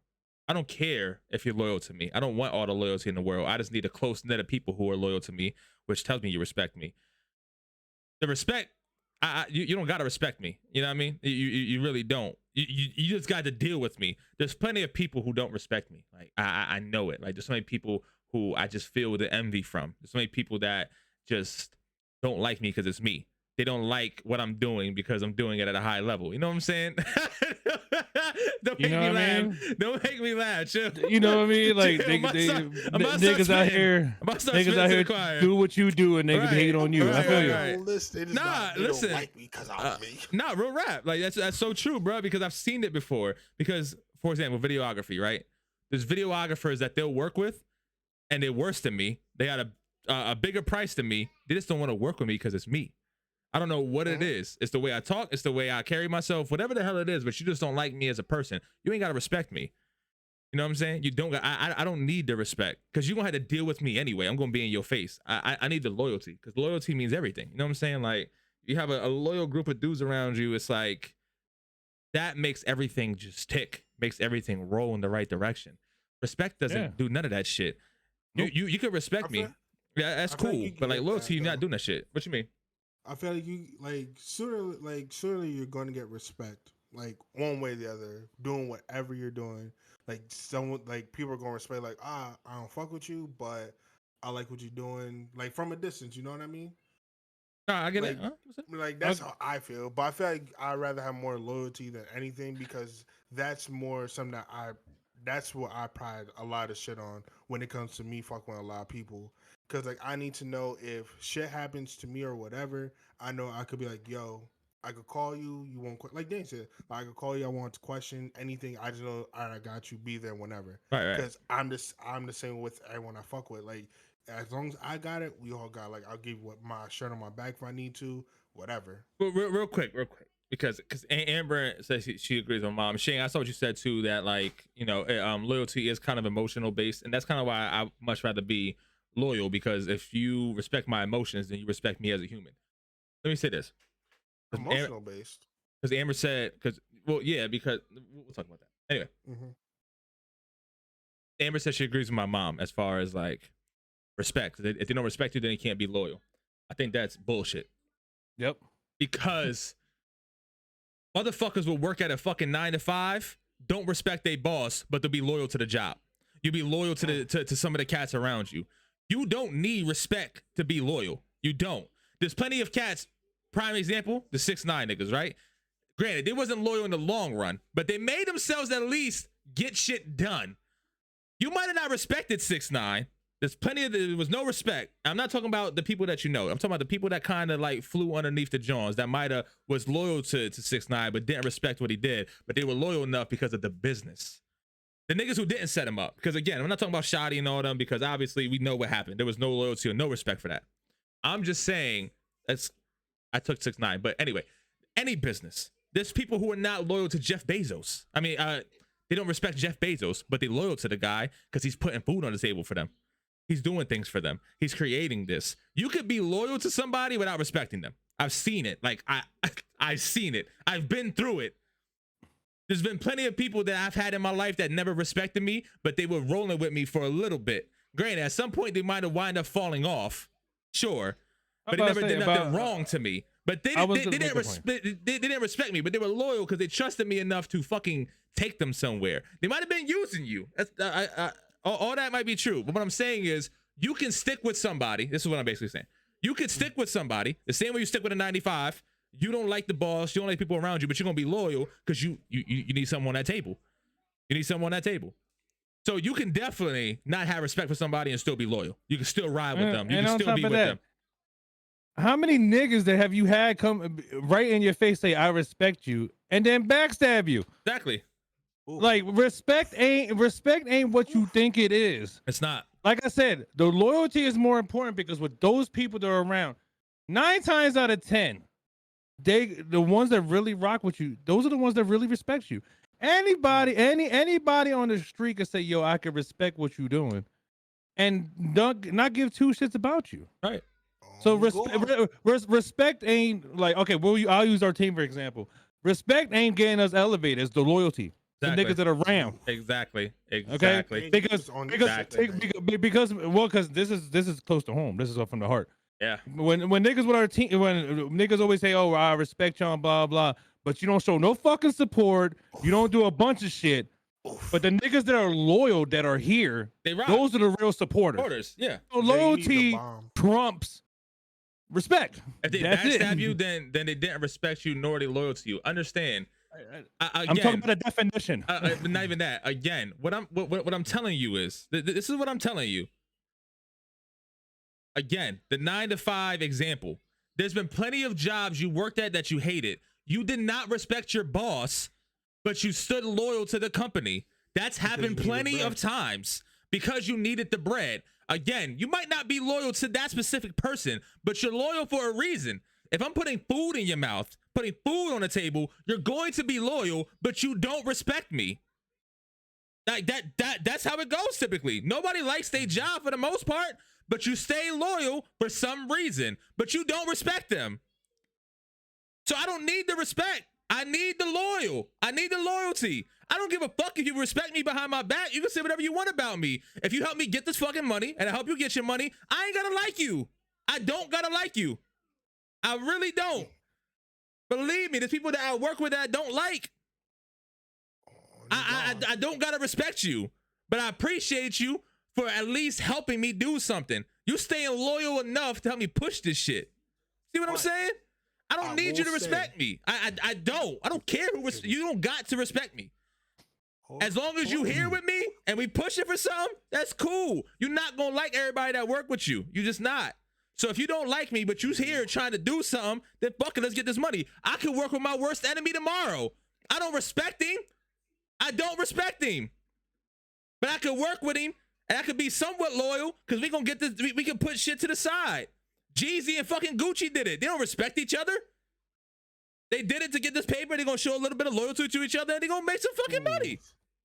I don't care if you're loyal to me. I don't want all the loyalty in the world. I just need a close net of people who are loyal to me, which tells me you respect me. The respect, you don't gotta respect me. You know what I mean? You really don't. You just got to deal with me. There's plenty of people who don't respect me. Like I know it. Like there's so many people who I just feel the envy from. There's so many people that just don't like me because it's me. They don't like what I'm doing because I'm doing it at a high level. You know what I'm saying? Don't make me laugh. Don't make me laugh. Chill. You know what I mean? Like niggas out here, do what you do and niggas hate on you. I feel you. Listen. Don't like me because I'm me. Nah, real rap. Like that's so true, bro. Because I've seen it before. Because for example, videography, right? There's videographers that they'll work with, and they're worse than me. They got a bigger price than me. They just don't want to work with me because it's me. I don't know what it is. It's the way I talk. It's the way I carry myself. Whatever the hell it is, but you just don't like me as a person. You ain't got to respect me. You know what I'm saying? You don't. I don't need the respect because you're going to have to deal with me anyway. I'm going to be in your face. I need the loyalty because loyalty means everything. You know what I'm saying? Like you have a loyal group of dudes around you. It's like that makes everything just tick, makes everything roll in the right direction. Respect doesn't do none of that shit. Nope. You can respect me. Yeah, that's cool. But like loyalty, you're not doing that shit. What you mean? I feel like you sooner you're going to get respect, like one way or the other, doing whatever you're doing. Like someone, like people are going to respect, like I don't fuck with you, but I like what you're doing, like from a distance. You know what I mean? No, I get Like, it. like that's how I feel. But I feel like I'd rather have more loyalty than anything because that's more something that that's what I pride a lot of shit on when it comes to me fucking with a lot of people. Cause like I need to know if shit happens to me or whatever, I know I could be like, yo, I could call you. You won't like Dan said. I could call you. I want to question anything. I just know I got you. Be there whenever. Right. Because I'm the same with everyone I fuck with. Like as long as I got it, we all got. Like I'll give you my shirt on my back if I need to. Whatever. Well, real quick, because Amber says she agrees with mom. Shane, I saw what you said too. That like loyalty is kind of emotional based, and that's kind of why I much rather be loyal, because if you respect my emotions, then you respect me as a human. Let me say this. Emotional based. Because Amber said, because we'll talk about that. Anyway, Amber said she agrees with my mom as far as like respect. If they don't respect you, then they can't be loyal. I think that's bullshit. Yep. Because motherfuckers will work at a fucking 9 to 5, don't respect their boss, but they'll be loyal to the job. You'll be loyal to to some of the cats around you. You don't need respect to be loyal. You don't. There's plenty of cats. Prime example, the 6ix9ine niggas, right? Granted, they wasn't loyal in the long run, but they made themselves at least get shit done. You might have not respected 6ix9ine. There was no respect. I'm not talking about the people that you know. I'm talking about the people that kind of like flew underneath the Johns that might have was loyal to 6ix9ine, but didn't respect what he did. But they were loyal enough because of the business. The niggas who didn't set him up. Because again, I'm not talking about Shotty and all them, because obviously we know what happened. There was no loyalty or no respect for that. I'm just saying I took 6ix9ine. But anyway, any business. There's people who are not loyal to Jeff Bezos. I mean, they don't respect Jeff Bezos, but they're loyal to the guy because he's putting food on the table for them. He's doing things for them. He's creating this. You could be loyal to somebody without respecting them. I've seen it. Like I've seen it. I've been through it. There's been plenty of people that I've had in my life that never respected me, but they were rolling with me for a little bit. Granted, at some point they might have wind up falling off. Sure. But they never did nothing wrong to me. But they didn't respect me, but they were loyal because they trusted me enough to fucking take them somewhere. They might have been using you. All that might be true. But what I'm saying is you can stick with somebody. This is what I'm basically saying. You could stick with somebody the same way you stick with a 95. You don't like the boss. You don't like people around you, but you're going to be loyal because you need someone on that table. You need someone on that table. So you can definitely not have respect for somebody and still be loyal. You can still ride with them. You can still be with them. How many niggas that have you had come right in your face say, I respect you, and then backstab you? Exactly. Like respect ain't what you think it is. It's not. Like I said, the loyalty is more important because with those people that are around, 9 times out of 10, the ones that really rock with you, those are the ones that really respect you. Anybody on the street can say, yo, I can respect what you're doing and not give 2 shits about you. Right. So respect ain't like, okay, I'll use our team for example. Respect ain't getting us elevated. It's the loyalty. Exactly. The niggas that are around. Exactly. Okay. Because this is close to home. This is from the heart. Yeah. When niggas with our team, when niggas always say, "Oh, I respect y'all," blah blah, but you don't show no fucking support. You don't do a bunch of shit. But the niggas that are loyal, that are here, they rock. Those are the real supporters. Yeah. So loyalty trumps respect. If they backstab you, then they didn't respect you, nor are they loyal to you. Understand? I'm talking about a definition. Not even that. Again, what I'm telling you is this is what I'm telling you. Again, the 9 to 5 example. There's been plenty of jobs you worked at that you hated. You did not respect your boss, but you stood loyal to the company. That's happened plenty of times because you needed the bread. Again, you might not be loyal to that specific person, but you're loyal for a reason. If I'm putting food in your mouth, putting food on the table, you're going to be loyal, but you don't respect me. Like that's how it goes typically. Nobody likes their job for the most part, but you stay loyal for some reason, but you don't respect them. So I don't need the respect. I need the loyal. I need the loyalty. I don't give a fuck if you respect me behind my back. You can say whatever you want about me. If you help me get this fucking money and I help you get your money, I ain't gotta like you. I don't gotta like you. I really don't. Believe me, there's people that I work with that I don't like. I don't gotta respect you, but I appreciate you for at least helping me do something. You staying loyal enough to help me push this shit. See what I'm saying? I don't need you to respect me. I don't care who you don't got to respect me. As long as you here with me and we pushing for something, that's cool. You're not gonna like everybody that work with you. You just not. So if you don't like me, but you's here trying to do something, then fuck it, let's get this money. I could work with my worst enemy tomorrow. I don't respect him. I don't respect him. But I could work with him and I could be somewhat loyal because we gonna get this, we can put shit to the side. Jeezy and fucking Gucci did it. They don't respect each other. They did it to get this paper. They're gonna show a little bit of loyalty to each other and they're gonna make some fucking money.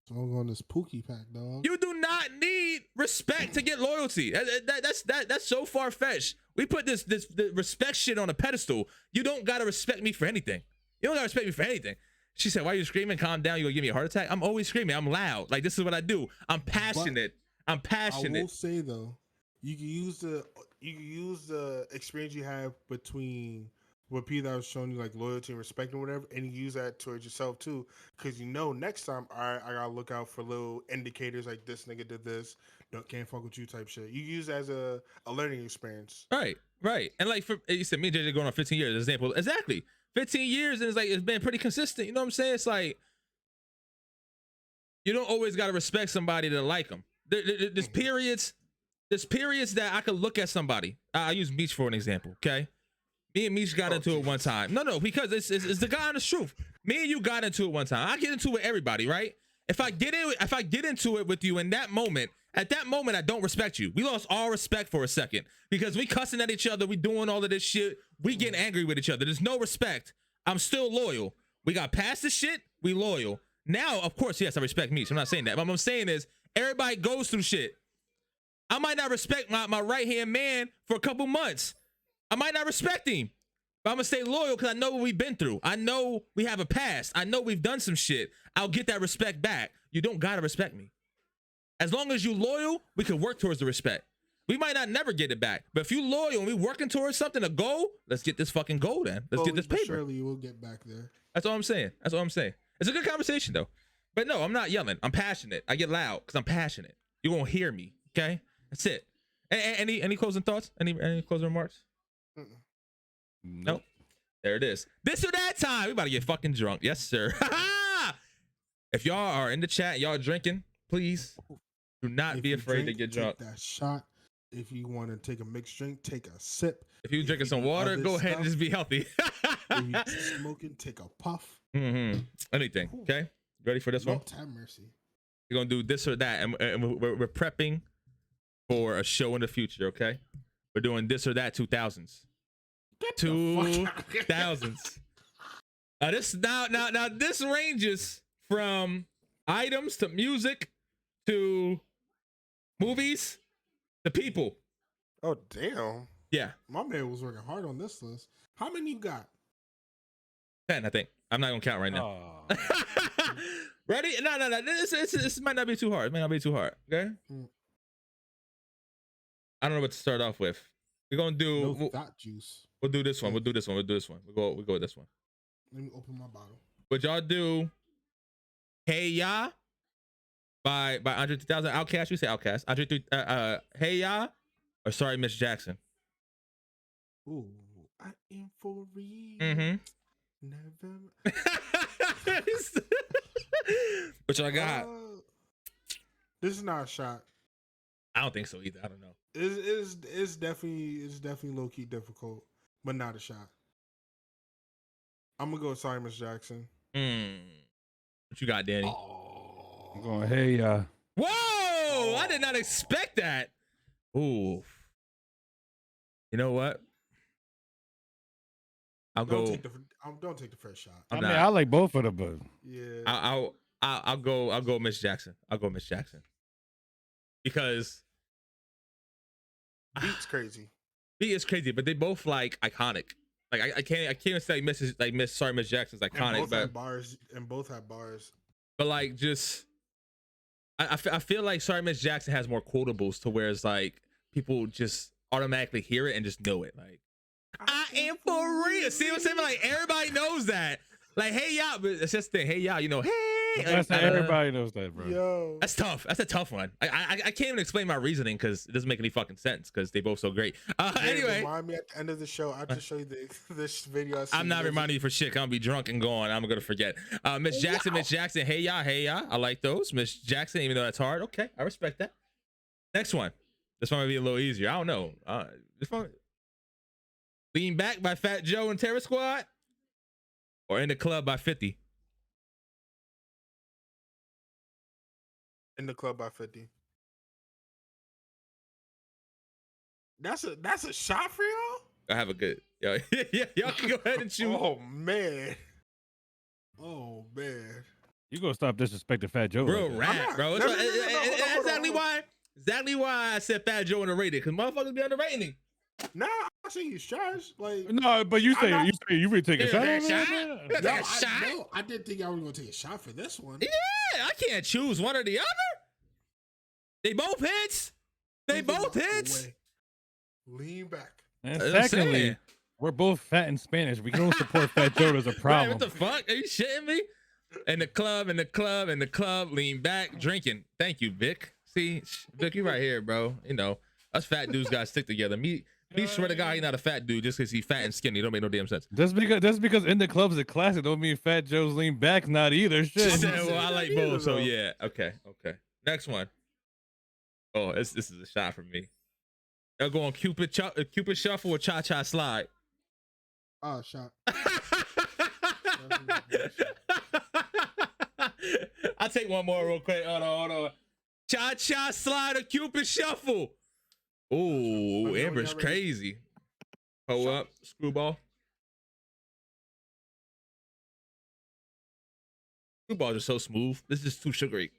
Smoke on this Pookie pack, dog. You do not need respect to get loyalty. That's so far fetched. We put this respect shit on a pedestal. You don't gotta respect me for anything. You don't gotta respect me for anything. She said, "Why are you screaming? Calm down. You gonna give me a heart attack?" I'm always screaming. I'm loud. Like this is what I do. I'm passionate. I'm passionate. I will say though, you can use the experience you have between what Peter was showing you, like loyalty and respect and whatever, and you use that towards yourself too, because you know next time I gotta look out for little indicators like this nigga did this, can't fuck with you type shit. You use it as a learning experience. Right. And like for you said, me and JJ going on 15 years. Example, exactly 15 years, and it's been pretty consistent. You know what I'm saying? It's like you don't always gotta respect somebody to like them. There's periods that I could look at somebody. I use Meech for an example. Okay. Me and Meech got into it one time. No, because it's the God honest truth. Me and you got into it one time. I get into it with everybody, right? If I get into it with you in that moment, at that moment, I don't respect you. We lost all respect for a second because we cussing at each other. We doing all of this shit. We getting angry with each other. There's no respect. I'm still loyal. We got past the shit. We loyal. Now, of course, yes, I respect Meech. I'm not saying that. But what I'm saying is everybody goes through shit. I might not respect my right-hand man for a couple months. I might not respect him, but I'm gonna stay loyal because I know what we've been through. I know we have a past. I know we've done some shit. I'll get that respect back. You don't gotta respect me. As long as you loyal, we can work towards the respect. We might not never get it back, but if you loyal and we working towards something, a goal, let's get this fucking goal then. Let's get this paper. Surely you will get back there. That's all I'm saying. It's a good conversation though. But no, I'm not yelling. I'm passionate. I get loud because I'm passionate. You won't hear me. Okay, that's it. Any closing thoughts? Any closing remarks? Nope. There it is. This or that time. We about to get fucking drunk. Yes, sir. If y'all are in the chat, y'all drinking, please do not be afraid to get drunk. Take that shot. If you want to take a mixed drink, take a sip. If you drinking some water, go ahead and just be healthy. If you smoking, take a puff. Anything. Okay. Ready for this one? Have mercy. We're gonna do this or that, and we're prepping for a show in the future. Okay. We're doing this or that 2000s. 2000s. Now this ranges from items to music to movies to people. Oh damn. Yeah. My man was working hard on this list. How many you got? 10, I think. I'm not gonna count right now. Ready? No. This might not be too hard. Okay. I don't know what to start off with. We're gonna do fat juice. We'll do this one. We'll go with this one. Let me open my bottle. Would y'all do Hey Ya by Andre 3000? Outkast, we say Outkast. Andre Hey Ya or Sorry Miss Jackson? Ooh, I am for real. Never. What y'all got? This is not a shot. I don't think so either. I don't know. It's definitely low key difficult, but not a shot. I'm gonna go with Sorry Miss Jackson. What you got, Danny? I'm going, Hey Ya. Whoa! I did not expect that. Ooh. You know what? Don't take the first shot. I like both of them, but yeah. I'll go Miss Jackson. I'll go Miss Jackson because Beat's crazy. Beat is crazy, but they both like iconic. Like I can't say Sorry Miss Jackson's iconic, and both have bars. But like just I feel like Sorry Miss Jackson has more quotables to where it's like people just automatically hear it and just know it. Like I am for real. See what I'm saying? Like everybody knows that. Like, hey y'all, but it's just the thing. Hey y'all, you know, hey. That's everybody knows that, bro. Yo. That's tough. That's a tough one. I can't even explain my reasoning because it doesn't make any fucking sense because they both so great. Anyway, remind me at the end of the show. I'll just show you this video. I'm not reminding you for shit. I'm gonna be drunk and gone. I'm gonna forget. Miss Jackson, Miss Jackson. Hey y'all, hey y'all. I like those. Miss Jackson, even though that's hard. Okay, I respect that. Next one. This one might be a little easier. I don't know. This one. Lean Back by Fat Joe and Terror Squad, or In the Club by 50. In the Club by 50. That's a shot for y'all? I have a good. Yo, yeah, y'all can go ahead and shoot. Oh man. Oh man. You gonna stop disrespecting Fat Joe? Real like rap, bro. No, Exactly why. Exactly why I said Fat Joe underrated, because motherfuckers be underrating him. Nah, I say he's trash. Like no, but you say you really take a shot. No, I didn't think y'all were gonna take a shot for this one. Yeah, I can't choose one or the other. They both hits. They both hits. Lean Back. And secondly, we're both fat and Spanish. We don't support Fat Joe as a problem. Right, what the fuck? Are you shitting me? In the club, Lean Back, drinking. Thank you, Vic. See, Vic, you right here, bro. You know, us fat dudes gotta stick together. Me swear to God, he's not a fat dude just because he's fat and skinny. Don't make no damn sense. Just because In the Club's a classic don't mean Fat Joe's Lean Back's not either. Shit. Well, I like both, so yeah. Okay. Next one. Oh, this is a shot for me. They'll go on Cupid Shuffle or Cha Cha Slide. Oh, shot. I'll take one more real quick. Hold on. Cha Cha Slide or Cupid Shuffle. Ooh, Amber's crazy. Hold up, Screwball. Screwballs are so smooth. This is too sugary.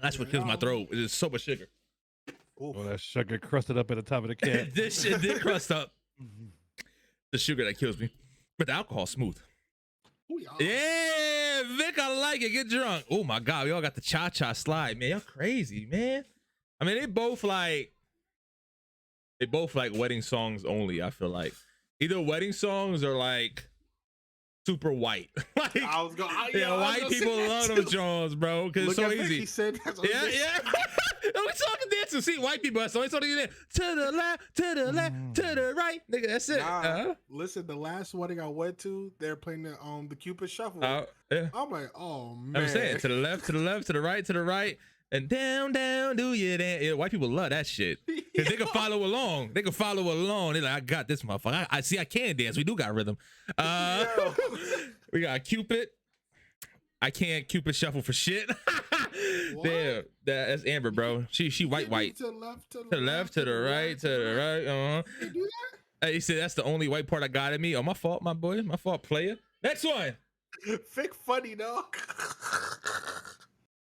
That's what kills my throat. It is so much sugar. Well, that sugar crusted up at the top of the can. This shit did crust up. The sugar that kills me. But the alcohol's smooth. Yeah, Vic, I like it. Get drunk. Oh my God, we all got the Cha Cha Slide, man. Y'all crazy, man. I mean, they both like wedding songs only. I feel like either wedding songs or like super white. Like, white people love those songs, bro, because it's so easy. He said that's yeah. We talking dancing. See, white people. That's the only song they get in. To the left, to the right, nigga. That's it. Listen, the last wedding I went to, they're playing the Cupid Shuffle. Yeah. I'm like, oh man. I'm saying to the left, to the right, and down, do you dance? Yeah, white people love that shit because they can follow along. They're like, I got this motherfucker. I see. I can dance. We do got rhythm. We got Cupid. I can't Cupid Shuffle for shit. Damn, that's Amber, bro. She white. To the left, to the right, You do that? He said that's the only white part I got in me. Oh, my fault, my boy. My fault, player. Next one. Fake funny, dog.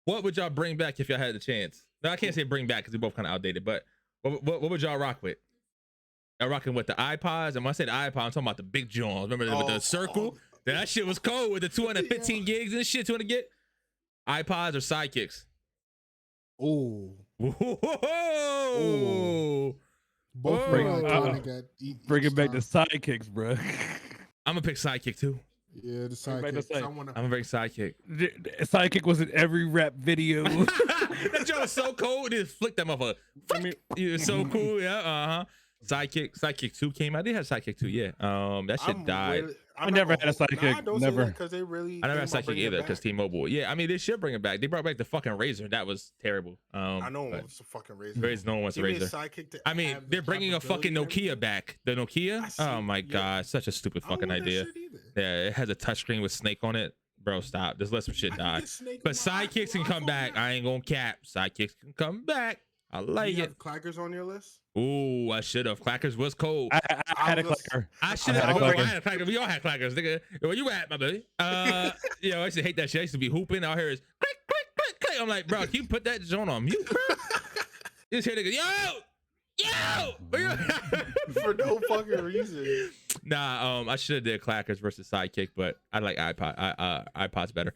What would y'all bring back if y'all had the chance? No, I can't say bring back because they're both kind of outdated. But what would y'all rock with? Y'all rocking with the iPods? And when I say the iPod, I'm talking about the big Johns. Remember with the circle? That shit was cold with the 215 gigs and shit. 200 gig iPods or sidekicks? Oh. Both bringing back the sidekicks, bro. I'm gonna pick sidekick too. Yeah, the sidekick. I'm a very sidekick. Sidekick was in every rap video. That joke was so cold. Just flick that motherfucker. I mean, it's so cool. Yeah. Sidekick 2 came out. They had Sidekick 2. Yeah. That shit died. I never had a sidekick. Never. Because they really. I never had sidekick either because T-Mobile. Yeah, I mean they should bring it back. They brought back the fucking Razor. That was terrible. I know it was a fucking Razor. No one wants a Razor. I mean they're bringing a fucking Nokia back. The Nokia. Oh my God, such a stupid fucking idea. Yeah, it has a touchscreen with Snake on it. Bro, stop. Just let some shit die. But sidekicks can come back. I ain't gonna cap. Sidekicks can come back. I like you it. Have Clackers on your list? Ooh, I should have. Clackers was cold. I had a clacker. I should have. I had a clacker. We all had clackers, nigga. Where you at, my buddy? I used to hate that shit. I used to be hooping. Out here is click, click, click, click. I'm like, bro, can you put that joint on mute, bro? You just hear niggas, yo. For no fucking reason. Nah, I should have did clackers versus sidekick, but I like iPods better.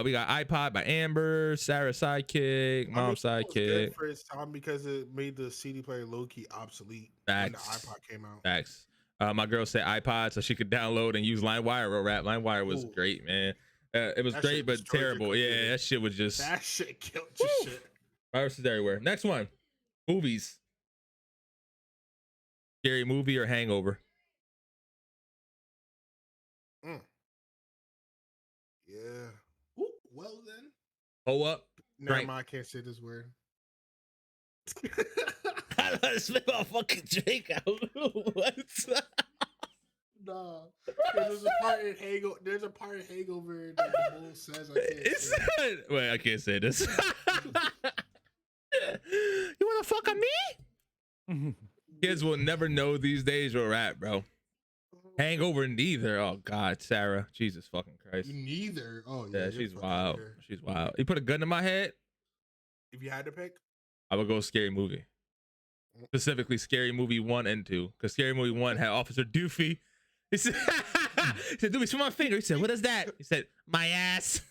We got iPod by Amber, Sarah sidekick, mom sidekick. It was for its time because it made the CD player low key obsolete when the iPod came out. Facts. My girl said iPod so she could download and use LimeWire or rap. LimeWire was Ooh. great, man. It was That great shit but destroyed your terrible. Yeah, computer. that shit was just That shit killed your shit. viruses everywhere. Next one, movies. Scary movie or Hangover? Yeah. Ooh, well then. Oh up. Never Drink. mind, I can't say this word. I spit my fucking drink out. What? Nah. There's a part in Hangover. There's a part in Hangover that the bull says I can't say. Wait, I can't say this. You wanna fuck on me? Kids will never know these days where we're at, bro. Hangover neither. Oh God, Sarah. Jesus fucking Christ. Neither. Oh yeah. Yeah, you're she's fucking wild. weird. She's wild. You put a gun in my head, If you had to pick, I would go scary movie. Specifically Scary Movie 1 and 2. Because Scary Movie 1 had Officer Doofy. He said, Doofy, swing my finger. He said, what is that? He said, my ass.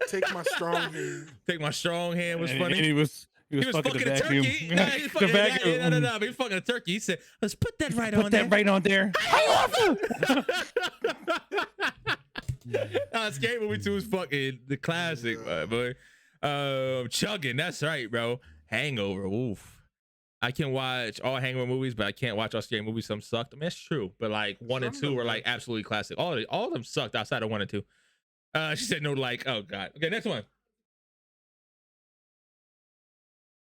take my strong hand. Take my strong hand was And funny. he was fucking the a vacuum. turkey. Nah, he was The fucking, vacuum. no. He was fucking a turkey. He said, let's put that right Put on that there. right on there. Scary Movie 2 is fucking the classic, boy. Chugging, that's right, bro. Hangover, oof. I can watch all Hangover movies, but I can't watch all scary movies. Some sucked. I mean, it's true, but like 1 and 2 were like absolutely classic. All of them sucked outside of 1 and 2. She said no, like, oh God. Okay, next one.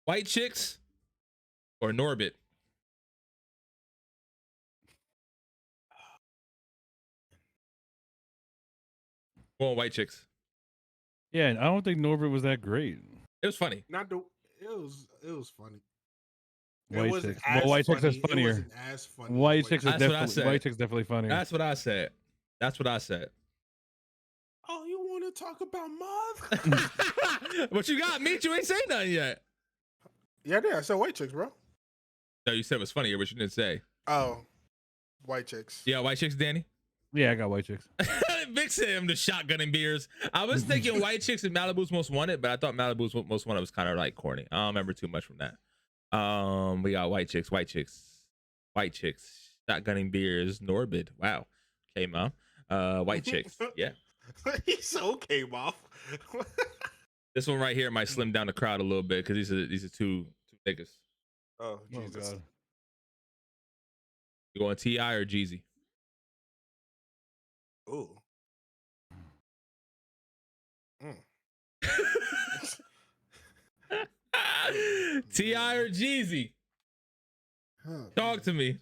White Chicks or Norbit? Well, White Chicks. Yeah, and I don't think Norbert was that great. It was funny. Not the. It was funny. White Chicks. Well, White Chicks is funnier. It wasn't as funny. White Chicks is That's what I definitely said. White Chicks definitely funnier. That's what I said. That's what I said. Oh, you want to talk about mother? What you got, Meat? You ain't say nothing yet. Yeah, I did. I said White Chicks, bro. No, you said it was funnier, but you didn't say. Oh, White Chicks. Yeah, White Chicks, Danny. Yeah, I got White Chicks. Vic said him the shotgun and beers. I was thinking White Chicks and Malibu's Most Wanted, but I thought Malibu's Most Wanted was kind of like corny. I don't remember too much from that. We got White Chicks, shotgunning beers, Norbit. Wow. Okay, Mom. White Chicks. Yeah. He's so okay, Mom. This one right here might slim down the crowd a little bit because these are two niggas. Oh, Jesus. God. You going T.I. or Jeezy? Ooh. T.I. or Jeezy? Huh. Talk to me.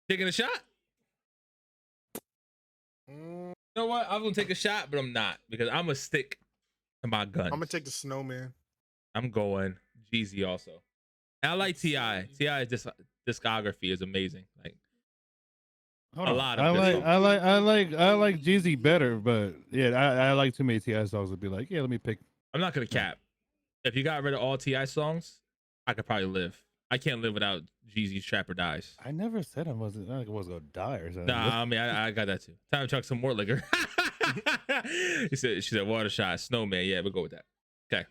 Taking a shot? You know what? I'm gonna take a shot, but I'm not because I'm gonna stick to my guns. I'm gonna take the snowman. I'm going Jeezy also. And I like T.I. T.I.'s discography is amazing. Like Hold a on. lot I of good like Jeezy better, but yeah, I like too many T.I. songs to be like, yeah, let me pick. I'm not gonna cap. If you got rid of all T.I. songs, I could probably live. I can't live without Jeezy's Trap or Dies. I never said I wasn't gonna die or something. Nah, I mean I got that too. Time to chuck some more liquor. She said water shot, snowman. Yeah, we'll go with that. Okay.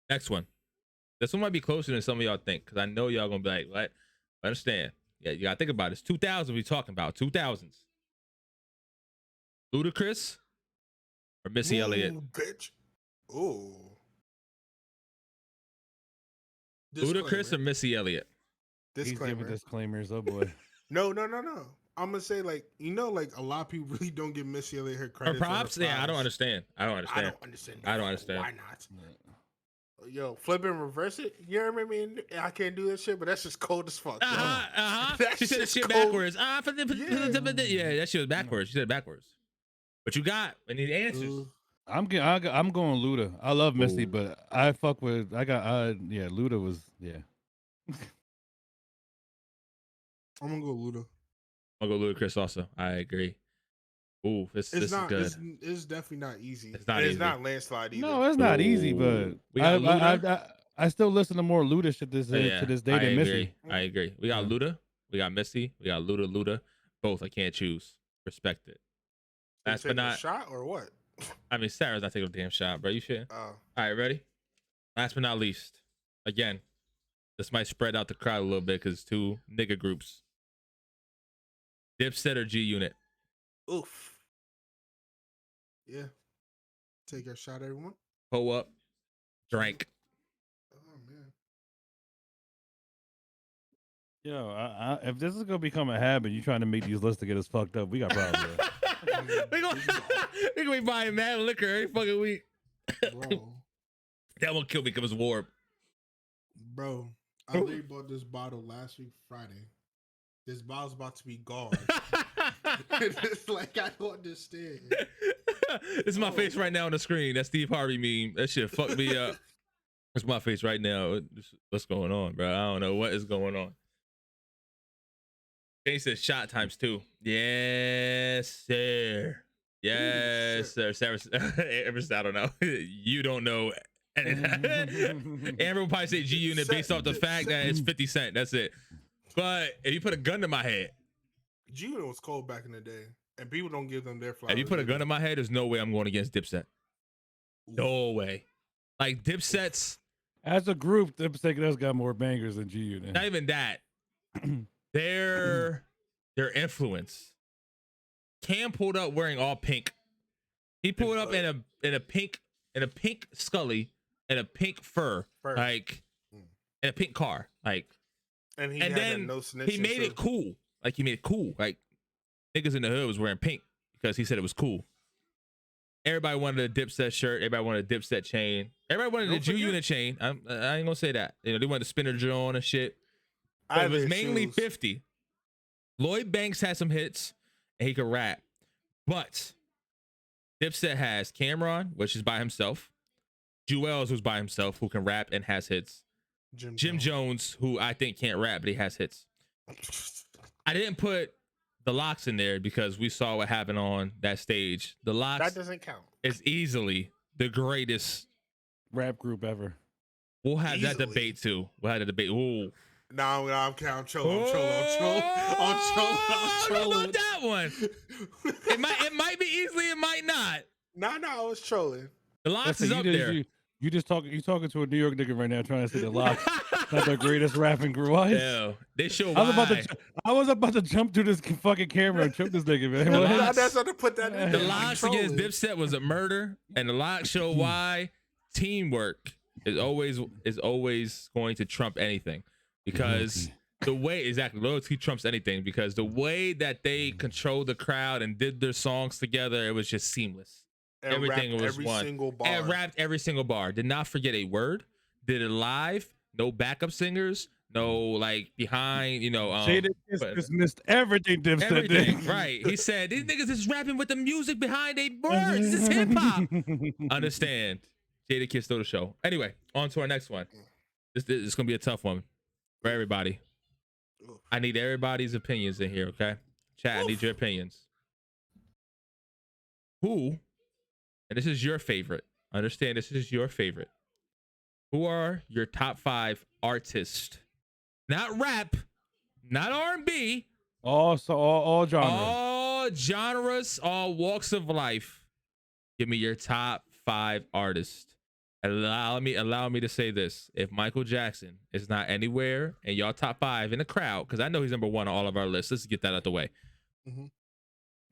Next one. This one might be closer than some of y'all think, because I know y'all gonna be like, what? Understand. Yeah, you gotta think about it. It's 2000 we talking about. 2000s. Ludacris or Missy Elliott? Ooh, bitch. Ooh. Ludacris or Missy Elliott? He's giving Disclaimer. disclaimers. Oh boy. No. I'm gonna say like like a lot of people really don't give Missy Elliott her Or credit. props? For her Yeah, I don't flowers. understand. I don't understand. I don't understand. Why not? Yo, flip and reverse it. You know what I mean? I can't do that shit, but that's just cold as fuck. That She said the shit's shit cold. backwards. Yeah, that shit was backwards. She said it backwards. What you got? I need answers. I'm going Luda. I love Missy, but I fuck with Luda was I'm gonna go Luda. I'll go Ludacris also. I agree. Ooh, this is good. It's definitely not easy. It's not And easy. It's not landslide either. No, it's not easy, but We got Luda. I still listen to more Luda shit to this day than Missy. I agree. We got Luda. We got Missy. We got Luda. Both. I can't choose. Respect it. Last but Taking a not. shot or what? I mean, Sarah's not taking a damn shot, bro. You shit. Oh. All right, ready? Last but not least. Again, This might spread out the crowd a little bit because two nigga groups. Dipset or G Unit? Oof. Yeah. Take your shot, everyone. Pull up. Drank. Oh man. Yo, if this is gonna become a habit, you trying to make these lists to get us fucked up, we got problems. we gonna be buying mad liquor every fucking week. Bro. That won't kill me because it's warm. Bro, I literally bought this bottle last week Friday. This bottle's about to be gone. It's like I don't understand. This is my face right now on the screen. That Steve Harvey meme. That shit fucked me up. It's my face right now. What's going on, bro? I don't know what is going on. He says shot times 2. Yes, sir. Yes, sir. I don't know. You don't know. Amber will probably say G Unit based off the fact that it's 50 Cent. That's it. But if you put a gun to my head, G Unit was cold back in the day, and people don't give them their flowers. if you put a gun to my head, there's no way I'm going against Dipset. No way. Like Dipset's. As a group, Dipset has got more bangers than G Unit. Not even that. Their influence. Cam pulled up wearing all pink. He pulled up in a pink Scully and a pink fur, like in a pink car, like. And then he made it cool. Like he made it cool. Like niggas in the hood was wearing pink because he said it was cool. Everybody wanted a Dipset shirt. Everybody wanted a Dipset chain. Everybody wanted a G Unit chain. I ain't gonna say that. You know, they wanted the spinner drill on and shit. But it was mainly 50. Lloyd Banks had some hits and he could rap. But Dipset has Cameron, which is by himself. Jewels, who's by himself, who can rap and has hits. Jim Jones, who I think can't rap, but he has hits. I didn't put the Locks in there because we saw what happened on that stage. The Locks, that doesn't count. Is easily the greatest rap group ever. We'll have that debate too. We'll have the debate. Ooh. No, I'm trolling. What about that one? It might be easily, it might not. No, I was trolling. The Locks is up there. You talking to a New York nigga right now trying to say the Locks not the greatest rapping group. What? Yeah, they show why. I was about to jump to this fucking camera and choke this nigga, man. That's not to put that in. The Locks against Dipset was a murder, and the Locks show why teamwork is always going to trump anything, because the way loyalty trumps anything, because the way that they controlled the crowd and did their songs together, it was just seamless. Everything was every one. Single bar. And rapped every single bar. Did not forget a word. Did it live. No backup singers. No like behind. Jada just missed everything. Dipset everything. did. Right. He said these niggas is rapping with the music behind their words. This is hip hop. Understand? Jada Kiss stole the show. Anyway, on to our next one. This is gonna be a tough one for everybody. I need everybody's opinions in here. Okay, chat. I need your opinions. Who? And this is your favorite. Understand, this is your favorite. Who are your top 5 artists? Not rap, not R&B. All genres. All genres, all walks of life. Give me your top 5 artists. Allow me to say this. If Michael Jackson is not anywhere in y'all top 5 in the crowd, because I know he's number 1 on all of our lists. Let's get that out the way. Mm-hmm.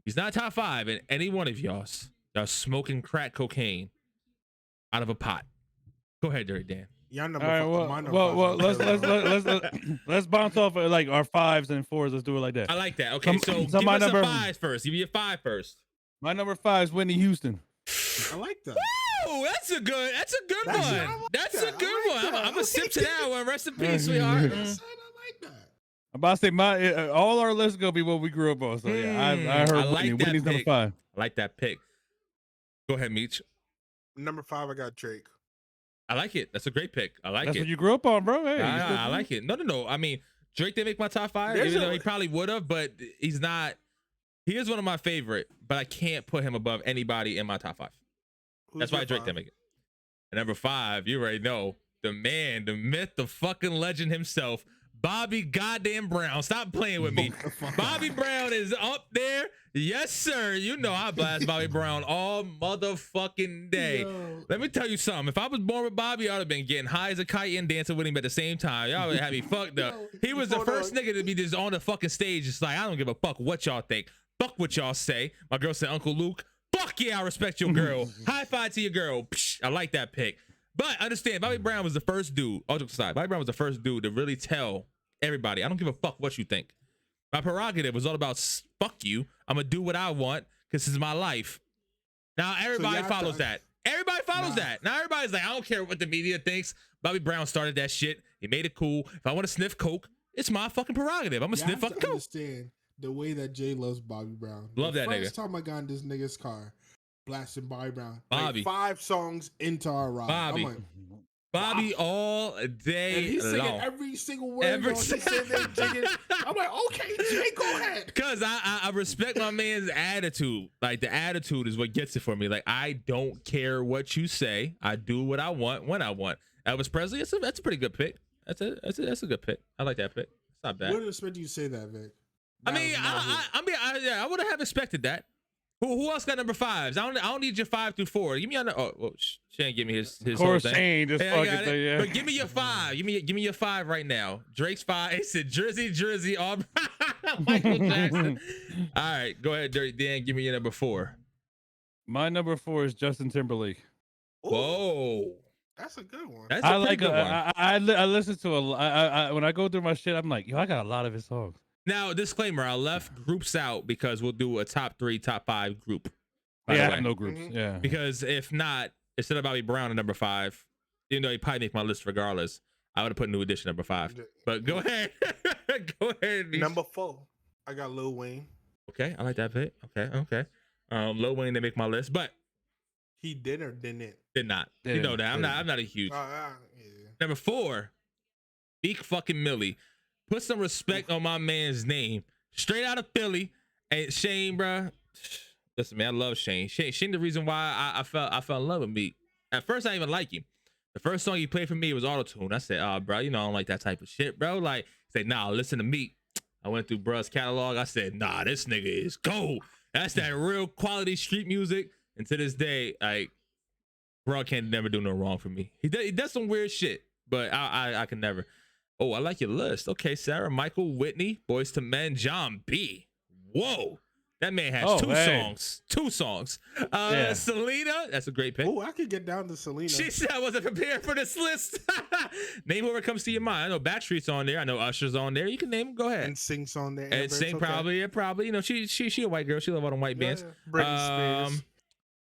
He's not top 5 in any one of y'all's. Y'all smoking crack cocaine out of a pot. Go ahead, Dirty Dan. Y'all number let's bounce off of like our 5s and 4s. Let's do it like that. I like that. Okay, so give us some 5s first. Give me your 5 first. My number 5 is Whitney Houston. I like that. Woo! That's a good one. That's a good one. I'm gonna sip to that one. Rest in peace, sweetheart. I like that. I'm about to say all our lists gonna be what we grew up on. So yeah, I heard Whitney. Whitney's number 5. I like that pick. Go ahead, Meech. Number 5, I got Drake. I like it. That's a great pick. I like it. That's what you grew up on, bro. Hey, I like it. No. I mean, Drake didn't make my top 5, even though he probably would have, but he's not. He is one of my favorite, but I can't put him above anybody in my top 5. That's why Drake didn't make it. And number 5, you already know, the man, the myth, the fucking legend himself, Bobby goddamn Brown. Stop playing with me. Bobby Brown is up there. Yes, sir. You know I blast Bobby Brown all motherfucking day. Yo. Let me tell you something. If I was born with Bobby, I would have been getting high as a kite and dancing with him at the same time. Y'all would have me fucked up. He was the first nigga to be just on the fucking stage. It's like, I don't give a fuck what y'all think. Fuck what y'all say. My girl said, Uncle Luke, fuck yeah, I respect your girl. High five to your girl. Psh, I like that pick. But understand, Bobby Brown was the first dude, all jokes aside, Bobby Brown was the first dude to really tell everybody, I don't give a fuck what you think. My prerogative was all about fuck you. I'm gonna do what I want because this is my life. Now everybody follows that. Everybody follows that. Now everybody's like, I don't care what the media thinks. Bobby Brown started that shit. He made it cool. If I want to sniff coke, it's my fucking prerogative. I'm gonna sniff fucking coke. Understand the way that Jay loves Bobby Brown. Love that nigga. First time I got in this nigga's car, blasting Bobby Brown. Bobby. Like 5 songs into our ride. Bobby. I'm like, Bobby all day and he's singing long. every single word. Every He's sitting there jigging. I'm like, okay, Jay, go ahead. Because I respect my man's attitude. Like, the attitude is what gets it for me. Like, I don't care what you say. I do what I want when I want. Elvis Presley, that's a pretty good pick. That's a good pick. I like that pick. It's not bad. What expect you to say that, Vic? I mean, I would have expected that. Who else got number 5s? I don't need your 5 through 4. Give me on the Shane, give me his Of whole course, thing. Shane just fucking thing, yeah. But give me your 5. Give me your 5 right now. Drake's 5. He said Jersey, Auburn, Michael Jackson. All right, go ahead, Dirty Dan. Give me your number 4. My number 4 is Justin Timberlake. Whoa, That's a good one. that's I a pretty like good one. I listen to when I go through my shit, I'm like, yo, I got a lot of his songs. Now, disclaimer: I left groups out because we'll do a top 3, top 5 group. By Yeah, the I way. have no groups. Yeah. Because if not, instead of Bobby Brown at number 5, even though he'd probably make my list regardless, I would have put New Edition number 5. But go ahead. Go ahead. Beast. Number 4, I got Lil Wayne. Okay, I like that pick. Okay. Lil Wayne, they make my list, but He did or didn't? did not. You know that. I'm not a huge. Yeah. Number 4, Meek fucking Millie. Put some respect on my man's name. Straight out of Philly. And Shane, bruh. Listen, man, I love Shane. Shane, the reason why I fell in love with Meek. At first, I didn't even like him. The first song he played for me was Auto-Tune. I said, oh, bro, you know, I don't like that type of shit, bro. Like, he said, nah, listen to Meek. I went through bruh's catalog. I said, nah, this nigga is gold. That's that real quality street music. And to this day, like, bruh can't never do no wrong for me. He does some weird shit, but I can never. Oh, I like your list. Okay, Sarah, Michael, Whitney, Boyz II Men, John B. Whoa. That man has 2 songs. 2 songs. Selena, that's a great pick. Oh, I could get down to Selena. She said I wasn't prepared for this list. Name whoever comes to your mind. I know Backstreet's on there. I know Usher's on there. You can name them. Go ahead. And Sync's on there. And Sync probably. You know, she a white girl. She love all them white bands. Britney Spears.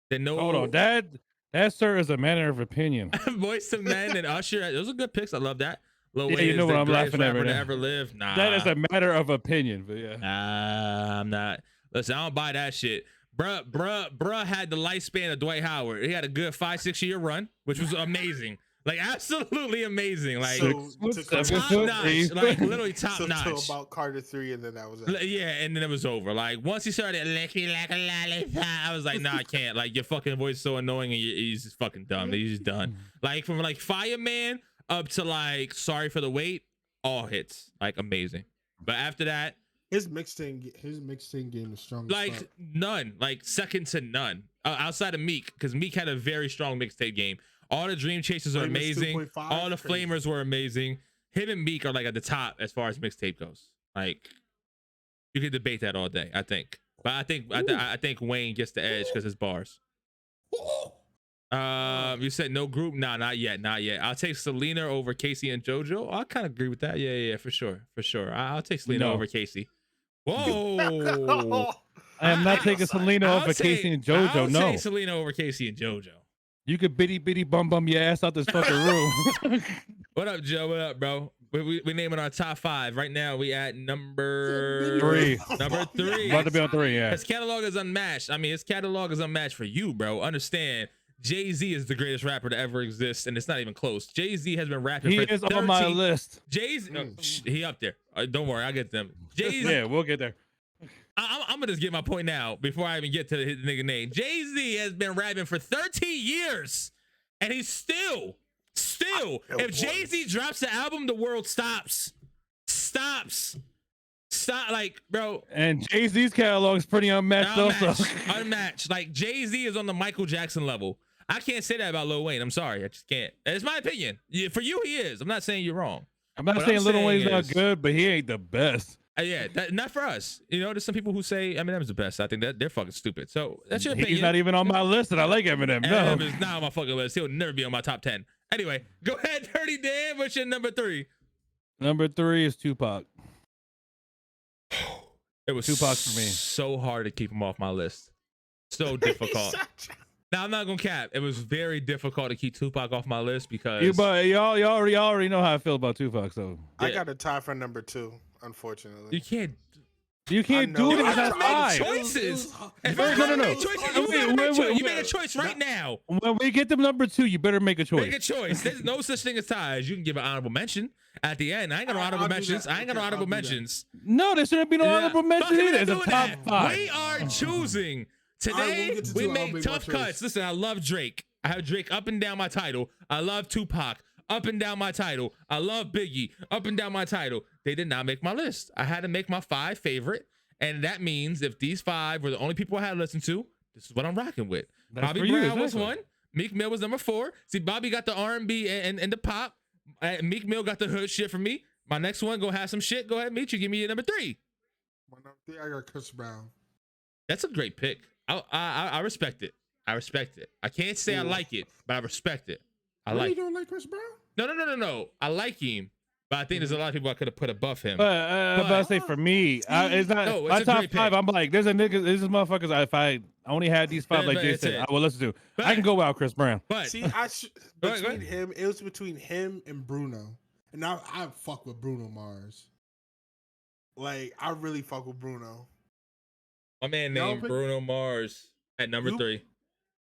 Then no. Hold on, that sir is a matter of opinion. Boyz II Men and Usher. Those are good picks. I love that. Lil Yeah, Wayne you know is what the I'm greatest laughing at rapper right to now. ever live. Nah, That is a matter of opinion, but yeah. Nah, I'm not. Listen, I don't buy that shit. Bruh had the lifespan of Dwight Howard. He had a good 5-6 year run, which was amazing. Like, absolutely amazing. Like, top notch. Like, literally top notch. So about Carter 3, and then that was it. Yeah, and then it was over. Like, once he started licking like a lollipop, I was like, nah, I can't. Like, your fucking voice is so annoying, and he's just fucking dumb. He's just done. Like, from like Fireman up to like Sorry for the Wait, all hits. Like, amazing. But after that, his mixtape game is strong. Like, none. Like, second to none. Outside of Meek, because Meek had a very strong mixtape game. All the Dream Chasers are amazing. All the Flamers were amazing. Him and Meek are like at the top as far as mixtape goes. Like, you could debate that all day, I think. But I think Wayne gets the edge because his bars. You said no group? Nah, not yet. I'll take Selena over Casey and JoJo. I kind of agree with that. Yeah, for sure. I'll take Selena over Casey. Whoa. I am not taking Selena over Casey and JoJo. I'll No. take Selena over Casey and JoJo. You could bitty bum your ass out this fucking room. What up, Joe? What up, bro? We naming our top 5 right now. We at number 3. Number 3. About to be on 3. Yeah. His catalog is unmatched. I mean, his catalog is unmatched for you, bro. Understand? Jay-Z is the greatest rapper to ever exist, and it's not even close. Jay-Z has been rapping. He for is 13. on my list. Jay-Z, he up there. Don't worry, I'll get them. Jay-Z. Yeah, we'll get there. I'm gonna just get my point now before I even get to his nigga name. Jay-Z has been rapping for 13 years, and he's still. If Jay-Z drops the album, the world stops. stops. Stop, like, bro. And Jay-Z's catalog is pretty unmatched also. Unmatched. Like, Jay-Z is on the Michael Jackson level. I can't say that about Lil Wayne. I'm sorry. I just can't. It's my opinion. For you, he is. I'm not saying you're wrong. I'm not saying Lil Wayne's not good, but he ain't the best. Yeah, not for us. You know, there's some people who say Eminem's the best. I think that they're fucking stupid. So that's your opinion. He's not even on my list, and I like Eminem. No, Eminem's not on my fucking list. He'll never be on my top 10. Anyway, go ahead, Dirty Dan. What's your number 3? Number 3 is Tupac. It was Tupac for me. So hard to keep him off my list. So difficult. Now I'm not gonna cap. It was very difficult to keep Tupac off my list because y'all already know how I feel about Tupac. So I got a tie for number 2. Unfortunately, you can't do it. It's not five. Choices. No. You made a choice right now. When we get to number 2, you better make a choice. Make a choice. There's no such thing as ties. You can give an honorable mention at the end. I ain't got no honorable mentions. I ain't got no honorable mentions. No, there shouldn't be no honorable mentions either. It's a top 5. We are choosing. Today, we make tough cuts. Listen, I love Drake. I have Drake up and down my title. I love Tupac up and down my title. I love Biggie up and down my title. They did not make my list. I had to make my 5 favorite. And that means if these 5 were the only people I had to listen to, this is what I'm rocking with. That's Bobby Brown was 1. Meek Mill was number 4. See, Bobby got the R&B and the pop. Meek Mill got the hood shit from me. My next one, go have some shit. Go ahead, Meet you. Give me your number 3. My number 3, I got Chris Brown. That's a great pick. I respect it. I respect it. I can't say I like it, but I respect it. I like. You don't like Chris Brown? No. I like him, but I think there's a lot of people I could have put above him. But I say for me, it's not my top 5. I'm like, there's a nigga. This is motherfuckers. If I only had these 5 like Jason, I will listen to. But I can go without Chris Brown. But see, between him, it was between him and Bruno, and I fuck with Bruno Mars. Like I really fuck with Bruno. My man named Bruno Mars at number 3.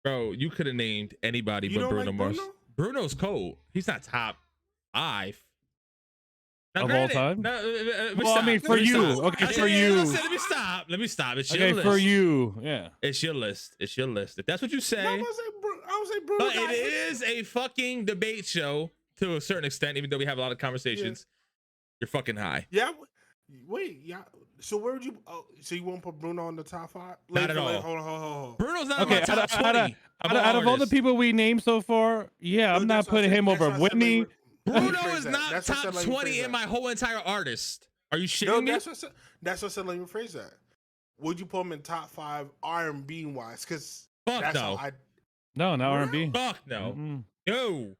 Bro, you could have named anybody but Bruno Mars. Bruno's cold. He's not top 5. Now, of all time? Well, I mean, for you. Okay, for you. Let me stop. It's your list. Okay, for you. Yeah. It's your list. If that's what you say. I would say Bruno. But it is a fucking debate show to a certain extent, even though we have a lot of conversations. Yeah. You're fucking high. Yeah. Wait, yeah. So where would you? So you won't put Bruno on the top 5? Not at all. Hold on. Bruno's not in my top 20. Out of all the people we named so far, I'm not putting him over Whitney. Bruno is not top 20 in my whole entire artist. Are you shitting me? That's what I said. Let me rephrase that. Would you put him in top 5 R&B wise? Because fuck no. No, not R&B. Fuck no. Mm-hmm. No.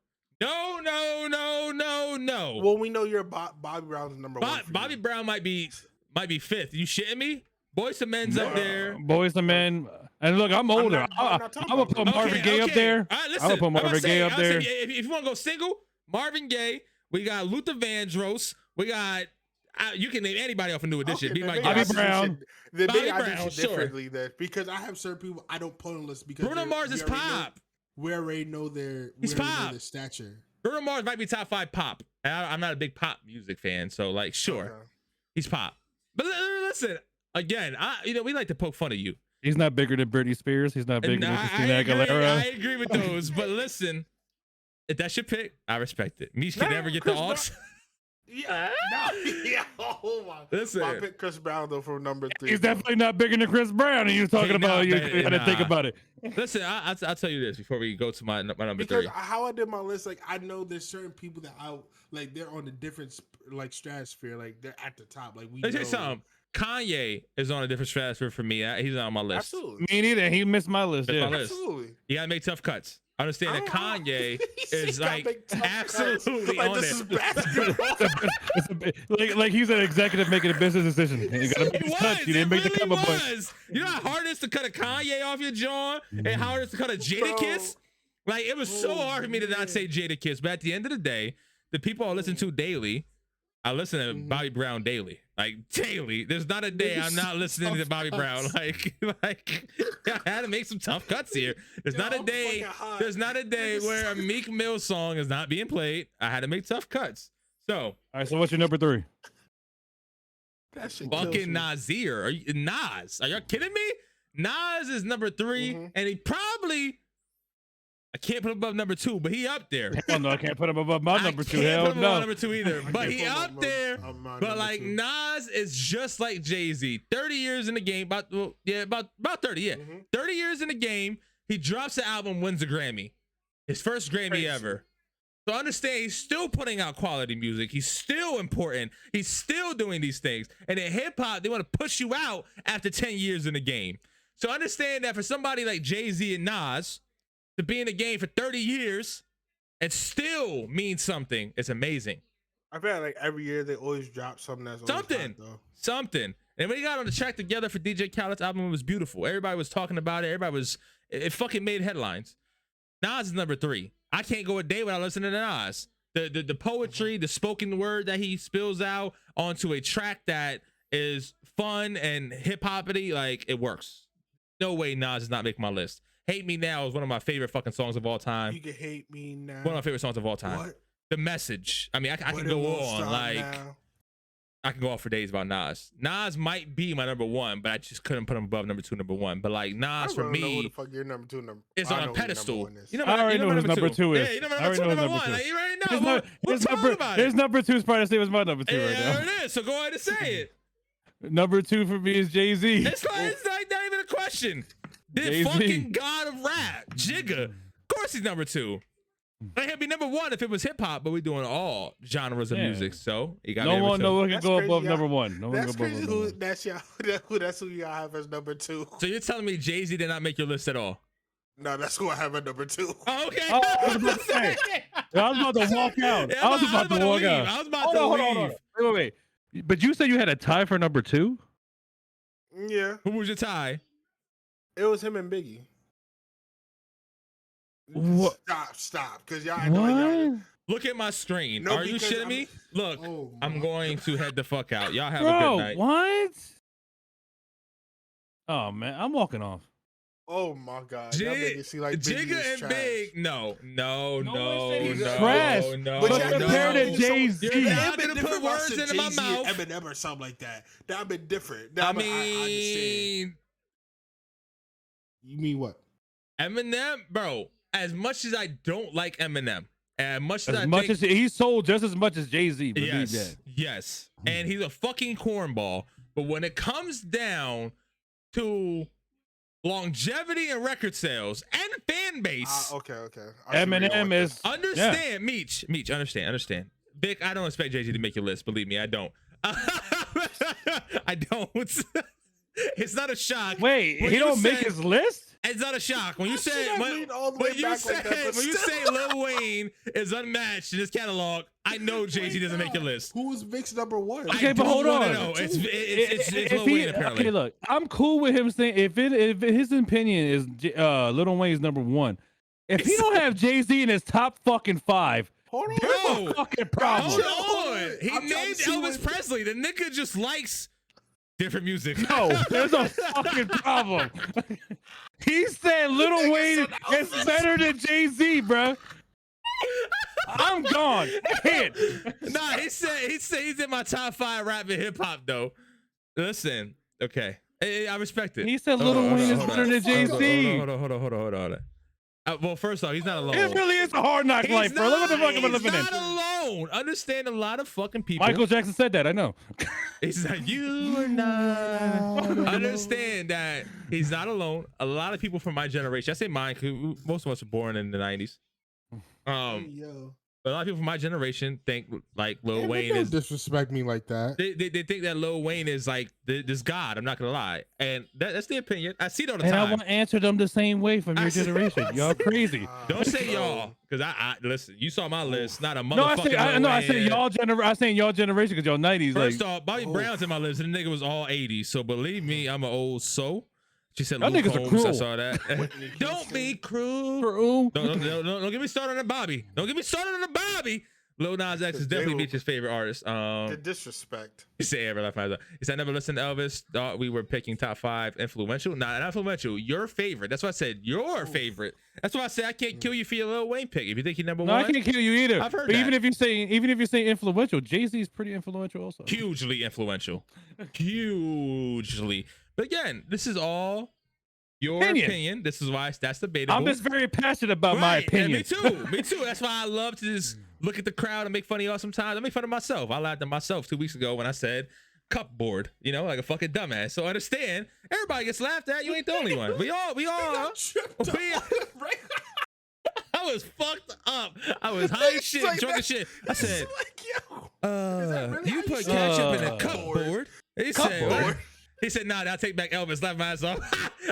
Well, we know you're Bobby Brown's number 1. Bobby Brown might be 5th. You shitting me? Boys to Men's up there. Boys to Men. And look, I'm older. I'm gonna put Marvin Gaye up there. All right, listen, I'm gonna put Marvin Gaye up there. If you want to go single, Marvin Gaye. We got Luther Vandross. We got. You can name anybody off a New Edition. Okay, Bobby Brown. Bobby Brown, differently then, because I have certain people I don't put on the list because Bruno Mars is pop. We already know their stature. Bruno Mars might be top 5 pop. I'm not a big pop music fan, so like, sure, he's pop. But listen, again, we like to poke fun of you. He's not bigger than Britney Spears. He's not bigger than Christina Aguilera. I agree with those, but listen, if that's your pick, I respect it. Mish can never get the aux. Oh my. Listen, I picked Chris Brown though for number 3. He's definitely not bigger than Chris Brown, and you talking about you had to think about it. Listen, I'll tell you this before we go to my number 3. Because how I did my list, like I know there's certain people that they're on a different like stratosphere, like they're at the top. Like Let me tell you something. Kanye is on a different stratosphere for me. He's not on my list. Absolutely. Me neither. He missed my list. Yeah. Absolutely. You gotta make tough cuts. Understand that Kanye is like absolutely on it. like he's an executive making a business decision. You gotta make these cuts. You didn't make the cut, boy. You know how hard it is to cut a Kanye off your jaw and how hard it is to cut a Jadakiss? Like it was so hard for me to not say Jadakiss, but at the end of the day, the people I listen to daily, I listen to Bobby Brown daily. Like daily. There's not a day I'm not listening to Bobby Brown. Like I had to make some tough cuts here. There's not a day where a Meek Mill song is not being played. I had to make tough cuts. So all right, so what's your number 3? Fucking Nasir. Nas. Are you kidding me? Nas is number 3, and he probably I can't put him above number 2, but he up there. Hell no, I can't put him above my number 2. I can't Hell put him no. above number 2 either. But he put him up there. above my But number like 2. Nas is just like Jay-Z. 30 years in the game, about 30, yeah. 30 years in the game. He drops the album, wins a Grammy. His first Grammy ever. So understand, he's still putting out quality music. He's still important. He's still doing these things. And in hip hop, they want to push you out after 10 years in the game. So understand that for somebody like Jay-Z and Nas to be in the game for 30 years and still mean something, it's amazing. I feel like every year they always drop something that's Something. And when he got on the track together for DJ Khaled's album, it was beautiful. Everybody was talking about it. It fucking made headlines. Nas is number 3. I can't go a day without listening to Nas. The poetry, the spoken word that he spills out onto a track that is fun and hip-hoppity, like, it works. No way Nas does not make my list. Hate Me Now is one of my favorite fucking songs of all time. You can hate me now. One of my favorite songs of all time. What? The Message. I mean, I can go on. Like, now. I can go on for days about Nas. Nas might be my number 1, but I just couldn't put him above number 2, number 1. But like Nas for me, know who the fuck your number 2 number. It's on a pedestal. I already know his number 2 is. Yeah, you know what number 1. Like, you already know. His number 2 is probably the same as my number 2 right now. There it is. So go ahead and say it. Number 2 for me is Jay-Z. It's like not even a question. The fucking god of rap, Jigga. Of course he's number 2. He'd be number 1 if it was hip hop, but we're doing all genres of music. So you got no one can go above number 1. No one that's can go above crazy. number 1. That's who y'all have as number 2. So you're telling me Jay-Z did not make your list at all? No, that's who I have at number 2. Oh, okay. I was about to say. I was about to walk out. Yeah, I was about to walk out. I was about to leave. Hold on. Wait. But you said you had a tie for number 2? Yeah. Who was your tie? It was him and Biggie. What? Stop. Because y'all know. Look at my screen. No, Are you shitting me? Look, I'm going to head the fuck out. Y'all have a good night. What? Oh, man. I'm walking off. Oh, my God. Y'all make it seem like Jigga and Big. No. Trash. But compared to Jay-Z. You're not going to put words into my mouth. Eminem or something like that. That would be different. I understand. You mean what? Eminem, bro. As much as I don't like Eminem, he sold just as much as Jay-Z. Yes. And he's a fucking cornball. But when it comes down to longevity and record sales and fan base, okay. Eminem is understand, Meech, understand. Vic, I don't expect Jay-Z to make your list. Believe me, I don't. I don't. It's not a shock. Wait, he don't make his list? It's not a shock when you say when you say Lil Wayne is unmatched in his catalog. I know Jay-Z doesn't make your list. Who's Vic's number 1? Okay, but hold on. It's Lil Wayne apparently. Okay, look, I'm cool with him saying if his opinion is Lil Wayne's number 1. If he don't have Jay-Z in his top fucking 5, hold on, there's a fucking problem. Hold on. He named Elvis Presley. The nigga just likes different music. No, there's a fucking problem. He said Lil Wayne is better than Jay-Z, bro. I'm gone. Hit. Nah, he said he's in my top 5 rap and hip hop though. Listen, okay, I respect it. He said Lil Wayne is better than Jay-Z. Hold on. Well, first off, he's not alone. It really is a hard knock life, bro. Look what the fuck I'm living in. He's not alone. Understand, a lot of fucking people. Michael Jackson said that. I know. He's like, you are not. Understand that he's not alone. A lot of people from my generation, I say mine, because most of us were born in the 90s. A lot of people from my generation think like Lil Wayne is. Disrespect me like that. They think that Lil Wayne is like this god. I'm not gonna lie, and that's the opinion. I see it all the time. And I want to answer them the same way from your generation. Y'all crazy. Don't say y'all, because I listen. You saw my list, not a motherfucking. I said y'all generation. I saying y'all generation because y'all 90s. First off, Bobby Brown's in my list, and the nigga was all 80s. So believe me, I'm an old soul. She said, "Luke Combs." I saw that. Don't be cruel. Don't get me started on Bobby. Don't get me started on Bobby. Lil Nas X is definitely Meech's favorite artist. The disrespect. He said, he said, I never listened to Elvis. Thought we were picking top 5 influential. Nah, not influential. Your favorite. That's why I said your favorite. That's why I said I can't kill you for your Lil Wayne pick. If you think you're number 1, I can't kill you either. I've heard but that. even if you say influential, Jay-Z is pretty influential also. Hugely influential. Hugely. But again, this is all Your opinion. This is why that's debatable. I'm just very passionate about my opinion. Me too. Me too. That's why I love to just look at the crowd and make fun of y'all sometimes. I make fun of myself. I laughed at myself 2 weeks ago when I said cupboard, like a fucking dumbass. So understand, everybody gets laughed at. You ain't the only one. We all. I was fucked up. I was high as shit, drunk as shit. I said, you put ketchup in a cupboard. He said, what? He said, nah, I'll take back Elvis. Slap my ass off.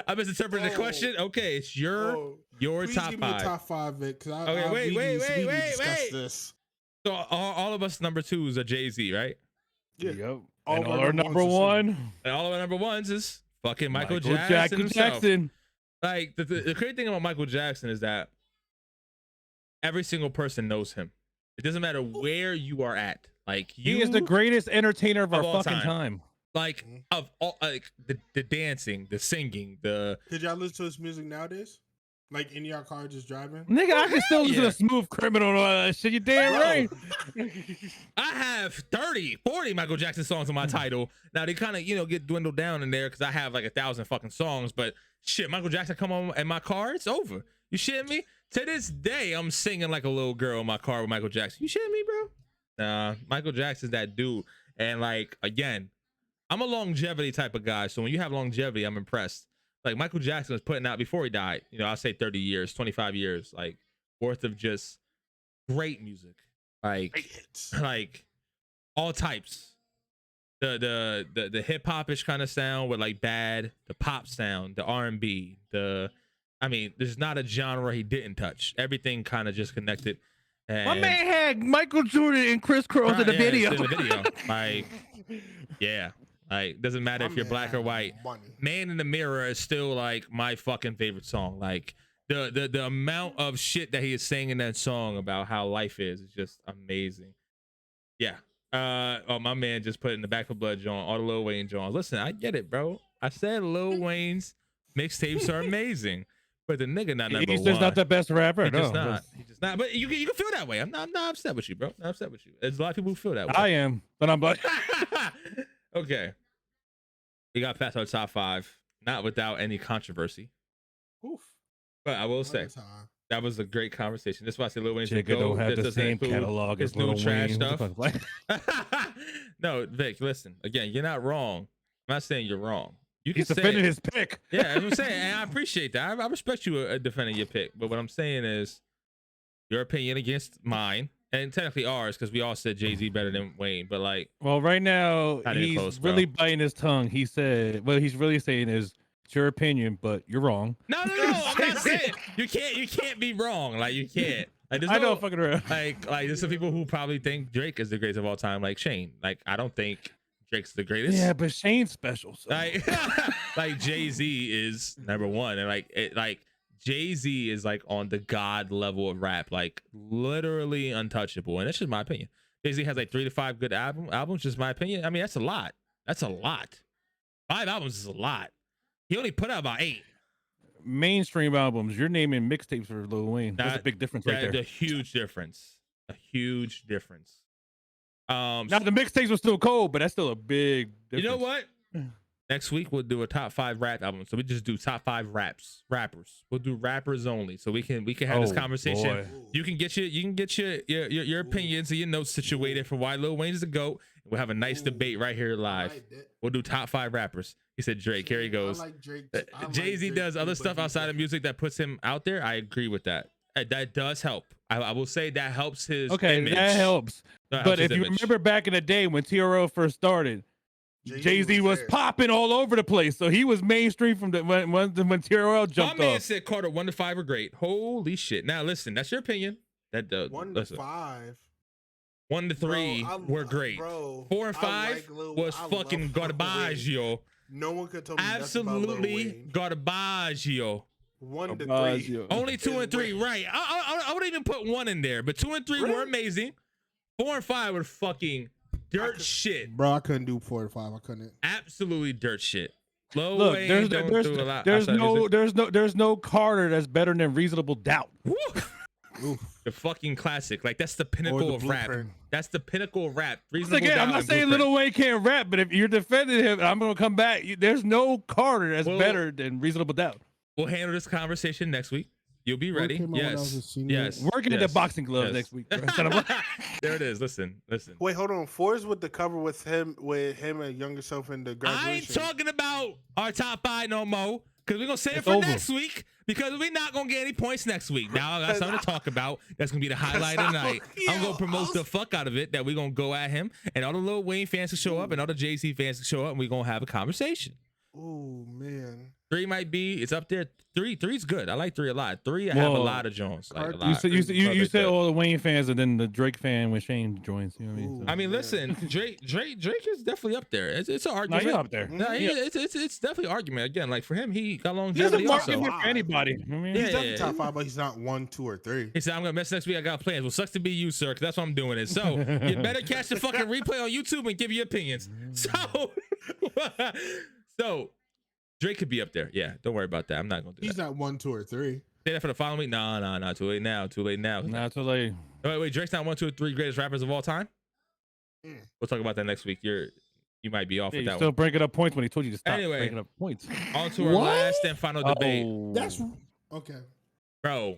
I misinterpreted the question. Okay, it's your top give five. Me a top five, Vic. Okay, wait. This. So all of us number twos are Jay-Z, right? Yeah. Yep. All And of our number one. And all of our number ones is fucking Michael Jackson himself. Like the crazy thing about Michael Jackson is that every single person knows him. It doesn't matter where you are at. Like he is the greatest entertainer of our fucking time. Like of all, like the dancing, the singing, the. Did y'all listen to his music nowadays? Like in your car just driving? Nigga, I can still listen to Smooth Criminal and all that shit. You damn right. I have 30, 40 Michael Jackson songs on my title. Now they kind of, get dwindled down in there because I have like 1,000 fucking songs. But shit, Michael Jackson come on in my car, it's over. You shitting me? To this day, I'm singing like a little girl in my car with Michael Jackson. You shitting me, bro? Nah, Michael Jackson's that dude. And like, again, I'm a longevity type of guy. So when you have longevity, I'm impressed. Like Michael Jackson was putting out before he died, I'll say 30 years, 25 years, like worth of just great music. Like all types. The hip hop-ish kind of sound with like bad, the pop sound, the R&B, there's not a genre he didn't touch. Everything kind of just connected. And my man had Michael Jordan and Chris Cross in the video. In the video. Like, yeah. Like, doesn't matter if you're black or white. Man in the Mirror is still like my fucking favorite song. Like the amount of shit that he is saying in that song about how life is just amazing. Yeah. My man just put in the Back for Blood John, all the Lil Wayne John. Listen, I get it, bro. I said Lil Wayne's mixtapes are amazing, but the nigga not number one. He's just not the best rapper. He's just not. But you can feel that way. I'm not upset with you, bro. Not upset with you. There's a lot of people who feel that way. I am, but I'm like, okay. We got past our top five, not without any controversy. Oof. But I will say that was a great conversation. That's why I say Lil Wayne's Jigga don't have the same catalog as Lil trash Wayne. Stuff. No, Vic, listen. Again, you're not wrong. I'm not saying you're wrong. He's defending his pick. Yeah, that's what I'm saying. And I appreciate that. I respect you defending your pick. But what I'm saying is your opinion against mine. And technically ours, because we all said Jay-Z better than Wayne, but like, well, right now he's really biting his tongue. He said, what he's really saying is, it's your opinion, but you're wrong. No. I'm not saying you can't be wrong. Like you can't. Like I know fucking around. Like there's some people who probably think Drake is the greatest of all time, like Shane. Like I don't think Drake's the greatest. Yeah, but Shane's special. So. Like Jay-Z is number one, and like Jay-Z is like on the god level of rap, like literally untouchable. And that's just my opinion. Jay-Z has like 3 to 5 good albums, just my opinion. I mean, that's a lot. 5 albums is a lot. He only put out about 8. Mainstream albums. You're naming mixtapes for Lil Wayne. That's a big difference right there. A huge difference. Now the mixtapes were still cold, but that's still a big difference. You know what? Next week we'll do a top 5 rap album. So we just do top 5 rappers. We'll do rappers only. So we can have this conversation. Boy. You can get your opinions and your notes situated for why Lil Wayne's the GOAT. We'll have a nice debate right here live. We'll do top 5 rappers. He said Drake. Here he goes. I like Drake. Jay-Z does other stuff outside of music that puts him out there. I agree with that. That does help. I will say that helps his image. That helps. But if you remember back in the day when TRL first started, Jay-Z was popping all over the place, so he was mainstream from when TRL jumped off. My man said Carter 1 to 5 are great. Holy shit! Now listen, that's your opinion. 1 to 5. 1 to 3 were great. 4 and 5 was fucking garbage, yo. No one could tell me absolutely garbage, yo. 1 to 3. Only 2 and 3, right? I would even put 1 in there, but 2 and 3 were amazing. 4 and 5 were fucking dirt shit, bro. I couldn't do 4 to 5. I couldn't. Absolutely dirt shit. Look, there's no Carter that's better than Reasonable Doubt. The fucking classic. Like that's the pinnacle of rap. That's the pinnacle of rap. Reasonable Doubt. I'm not saying Lil Wayne can't rap, but if you're defending him, I'm gonna come back. There's no Carter that's better than Reasonable Doubt. We'll handle this conversation next week. You'll be ready. came out when I was a Yes. senior? Yes. Working at the boxing glove next week. Bro. There it is. Listen. Wait, hold on. 4 is with the cover with him and younger self in the graduation. I ain't talking about our top 5 no more because we're gonna save it for over. next week because we're not gonna get any points next week. Now I got something to talk about. That's gonna be the highlight of the night. I'm gonna promote the fuck out of it that we're gonna go at him and all the Lil Wayne fans will show up and all the Jay-Z fans will show up and we're gonna have a conversation. Oh man. 3 might be, it's up there. 3's good. I like 3 a lot. 3 I have a lot of Jones. Like, a lot. You said all the Wayne fans and then the Drake fan when Shane joins. You know what I mean? So. I mean, listen, Drake is definitely up there. It's an argument. You're up there. No, it's definitely an argument. Again, like for him, he got He longevity doesn't also. market for anybody. I mean, He's definitely top 5, but he's not 1, 2, or 3. He said, I'm gonna miss next week. I got plans. Well, sucks to be you, sir, because that's why I'm doing it. So you better catch the fucking replay on YouTube and give your opinions. So Drake could be up there. Yeah, don't worry about that. I'm not gonna do He's that. not 1, 2, or 3. Say that for the following week. No, too late now. Not too late. Wait, Drake's not 1, 2, or 3 greatest rappers of all time. We'll talk about that next week. You might be off with that still one. breaking up points when he told you to stop Anyway, breaking up points. On to our last and final debate. That's okay. Bro,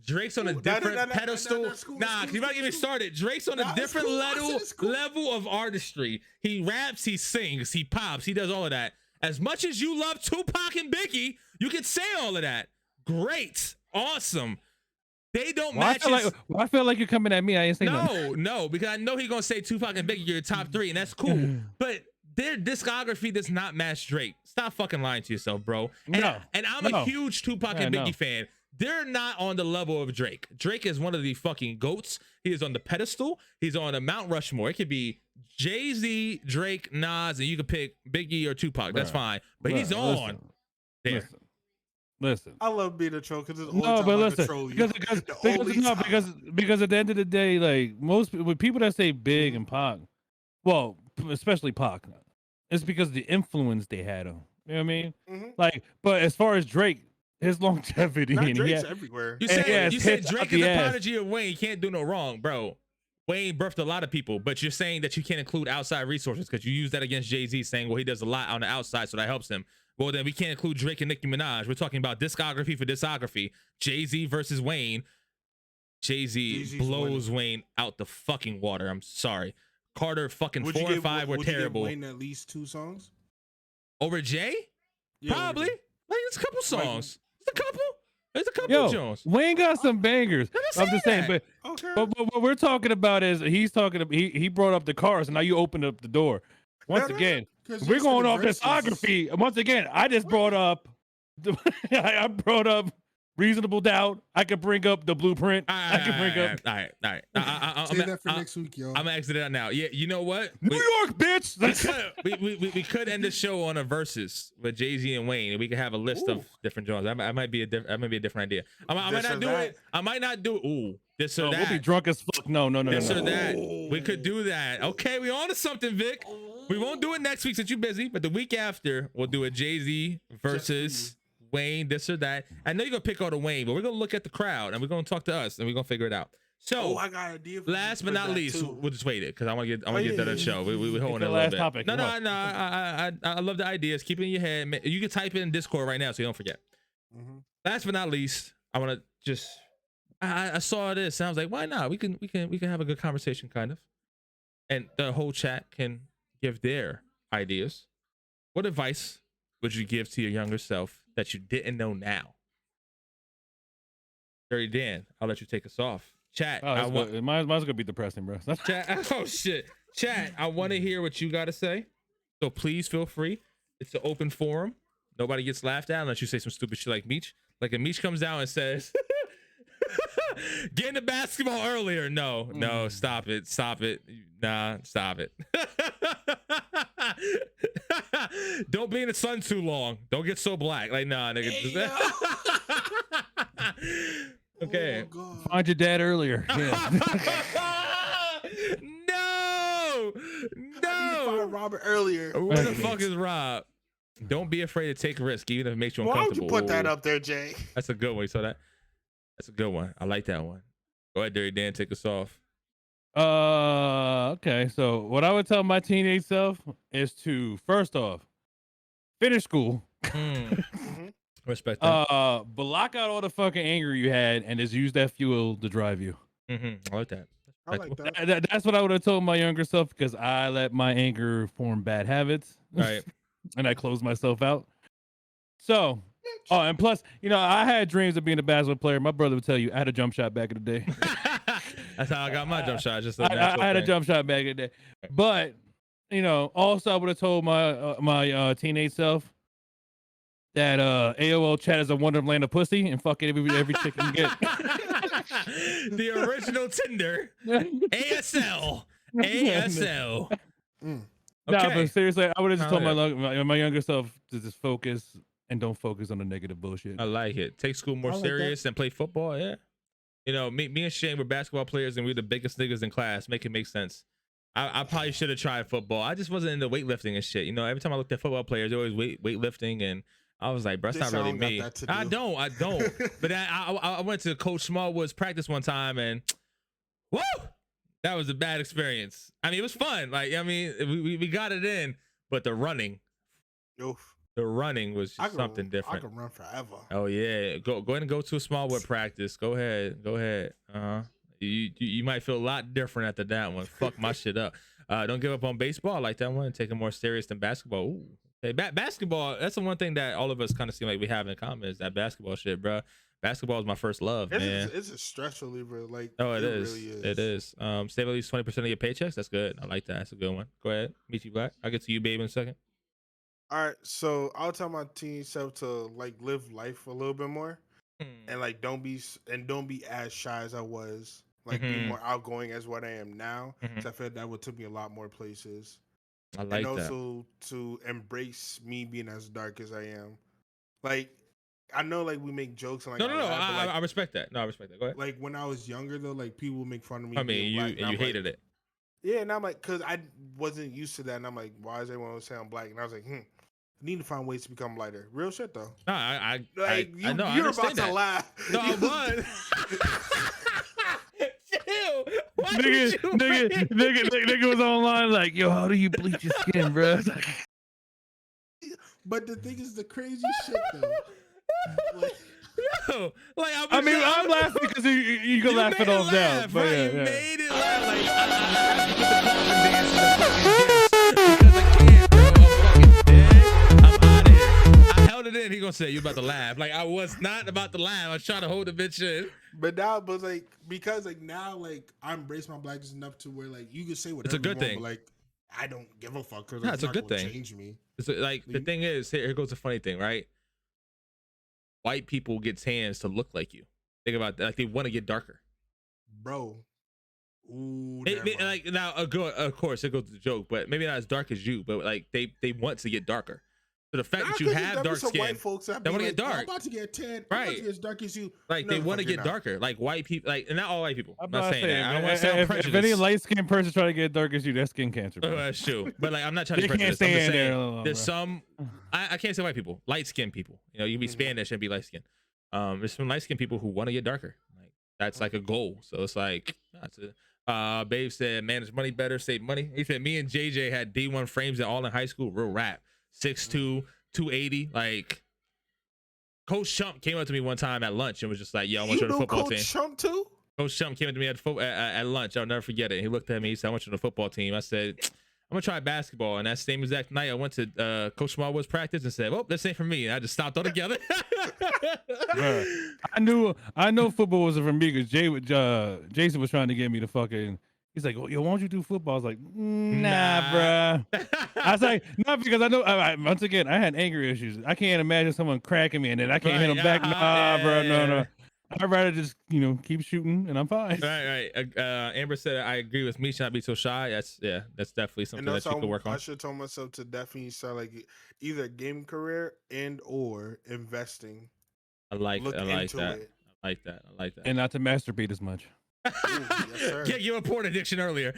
Drake's on a different pedestal. Nah, you might get me started. Drake's on a different level of artistry. He raps, he sings, he pops, he does all of that. As much as you love Tupac and Biggie, you can say all of that. Great, awesome. They don't match. I feel like you're coming at me. I ain't saying nothing. No, because I know he's gonna say Tupac and Biggie are your top 3, and that's cool. But their discography does not match Drake. Stop fucking lying to yourself, bro. And I'm a huge Tupac and Biggie fan. They're not on the level of Drake. Drake is one of the fucking goats. He is on the pedestal. He's on a Mount Rushmore. It could be Jay-Z, Drake, Nas, and you could pick Biggie or Tupac. That's fine. But he's on there. Listen. I love being a troll because it's no, but listen, because at the end of the day, like with people that say Big and Pac, well, especially Pac, it's because of the influence they had on. You know what I mean? Like, but as far as Drake, his longevity, Drake's everywhere. You said Drake is the prodigy of Wayne. You can't do no wrong, bro. Wayne birthed a lot of people, but you're saying that you can't include outside resources because you use that against Jay-Z, saying, well, he does a lot on the outside, so that helps him. Well, then we can't include Drake and Nicki Minaj. We're talking about discography for discography. Jay-Z versus Wayne. Jay-Z blows Wayne out the fucking water. I'm sorry. Carter fucking 4 and 5 were terrible. Would you give Wayne at least 2 songs? Over Jay? Yeah, probably. Like, it's a couple songs. There's a couple Jones. Wayne got some bangers. I'm just saying, but what we're talking about is he brought up the cars, and now you opened up the door. Once again, we're going off discography. And once again, I just brought up I brought up Reasonable Doubt. I could bring up The Blueprint. I could bring up. All right. Save that for next week, yo. I'm gonna exit it out now. Yeah, you know what? New York, bitch. We could end the show on a versus with Jay-Z and Wayne, and we could have a list of different genres. I might be a different idea. I might not do it. I might not do it. Ooh, this or that. We'll be drunk as fuck. No. This or that. We could do that. Okay, we on to something, Vic. We won't do it next week since you're busy, but the week after we'll do a Jay-Z versus Wayne, this or that. I know you're gonna pick all the Wayne, but we're gonna look at the crowd and we're gonna talk to us and we're gonna figure it out. So I got an idea. Last but not least, we'll just wait it because I want to get done the show. We holding it a little last bit. topic. No. I love the ideas. Keep it in your head. You can type it in Discord right now so you don't forget. Last but not least, I want to just. I saw this and I was like, why not? We can have a good conversation, kind of, and the whole chat can give their ideas. What advice would you give to your younger self that you didn't know now? Dirty Dan, I'll let you take us off. Chat, mine's gonna be depressing, bro. Chat, oh shit. Chat, I want to hear what you got to say. So please feel free. It's an open forum. Nobody gets laughed at unless you say some stupid shit like Meech. Like if Meech comes out and says, get into basketball earlier. No, stop it. Nah, stop it. Don't be in the sun too long. Don't get so black. Like, nah, nigga. Okay. Oh, find your dad earlier. Yeah. No. Find Robert earlier. Where the fuck is Rob? Don't be afraid to take a risk, even if it makes you uncomfortable. Why would you put that up there, Jay? That's a good one. You saw that? That's a good one. I like that one. Go ahead, Dirty Dan, take us off. Okay. So what I would tell my teenage self is to, first off, finish school. Respect that. Block out all the fucking anger you had and just use that fuel to drive you. I like that. I like that. That's what I would have told my younger self because I let my anger form bad habits. Right. And I closed myself out. So, and plus, I had dreams of being a basketball player. My brother would tell you I had a jump shot back in the day. That's how I got my jump shot. Just I had a jump shot back in the day. But, also I would have told my teenage self that AOL chat is a wonderland of pussy and fuck it every chick you can get. The original Tinder. ASL. ASL. Mm. No, Okay. but seriously, I would have just told yeah. my younger self to just focus and don't focus on the negative bullshit. I like it. Take school more I like serious and play football. Yeah. Me and Shane were basketball players and we were the biggest niggas in class. Make it make sense. I probably should have tried football. I just wasn't into weightlifting and shit. Every time I looked at football players, they always weightlifting, and I was like, bro, that's not really me. I don't. But I went to Coach Smallwood's practice one time, and whoa, that was a bad experience. I mean, it was fun. We got it in, but the running was just something different. I can run forever. Oh yeah, go ahead and go to a Smallwood practice. Go ahead. You might feel a lot different after that one. Fuck my shit up. Don't give up on baseball. I like that one. Take it more serious than basketball. Ooh. Hey, basketball, that's the one thing that all of us kind of seem like we have in common is that basketball shit, bro. Basketball is my first love, man. It's a stress reliever. It is. Really is. It is. Save at least 20% of your paychecks. That's good. I like that. That's a good one. Go ahead. Meet you Black. I'll get to you, babe, in a second. All right, so I'll tell my teen self to live life a little bit more, and don't be as shy as I was. Be more outgoing as what I am now. So I feel that would took me a lot more places. I like that. And also to embrace me being as dark as I am. I know we make jokes and no. I respect that. No, I respect that. Go ahead. When I was younger though, people would make fun of me. I mean, you hated it. Yeah, and I'm because I wasn't used to that, and I'm like, why is everyone saying I'm black? And I was like, I need to find ways to become lighter. Real shit though. No, I know. You're about to laugh. No, I was. Nigga was online like, yo, how do you bleach your skin, bro? But the thing is, the crazy shit though. I'm laughing because you can laugh it all down. But right? You made it laugh. I'm out of here. I held it in. He gonna say you about to laugh. I was not about to laugh. I was trying to hold the bitch in. But now, because now I embrace my blackness enough to where you can say whatever. It's a good thing. But I don't give a fuck because it's a good thing. Change me. It's the thing is, here goes the funny thing, right? White people get tans to look like you. Think about that. They want to get darker, bro. Ooh, now, of course, it goes to the joke, but maybe not as dark as you, but they want to get darker. So the fact that you have dark skin, white folks they want to get dark. I'm about to get tan. Right. I'm about to get as dark as you. They want to get darker. White people, and not all white people. I'm not saying that. I don't want to if, sound prejudiced. if any light-skinned person try to get dark as you, that's skin cancer. Bro. That's true. But I'm not trying to They prejudice. can't I'm just stay in saying, there long, there's some. I can't say white people. Light-skinned people. You can be Spanish and be light-skinned. There's some light-skinned people who want to get darker. That's a goal. So it's that's it. Babe said, manage money better, save money. He said, me and JJ had D1 frames and all in high school. Real rap. 6'2", 280. Coach Chump came up to me one time at lunch and was just like, yo, I want you on the football team. Coach Chump too? Coach Chump came up to me at lunch. I'll never forget it. He looked at me. He said, I want you on the football team. I said, I'm going to try basketball. And that same exact night, I went to Coach Smallwood's practice and said, well, this ain't for me. And I just stopped altogether. I know football wasn't for me because Jason was trying to get me to fucking. He's like, yo, why don't you do football? I was like, nah, bruh. I was like, not because I know. Once again, I had anger issues. I can't imagine someone cracking me and then I can't hit them back. Nah, bro, no. I'd rather just keep shooting and I'm fine. Right. Amber said, I agree with me. Should not be so shy. That's definitely something that you could work on. I should tell myself to definitely start either a game career and or investing. I like that. I like that. And not to masturbate as much. Ooh, yes, sir. Yeah, you were porn addiction earlier.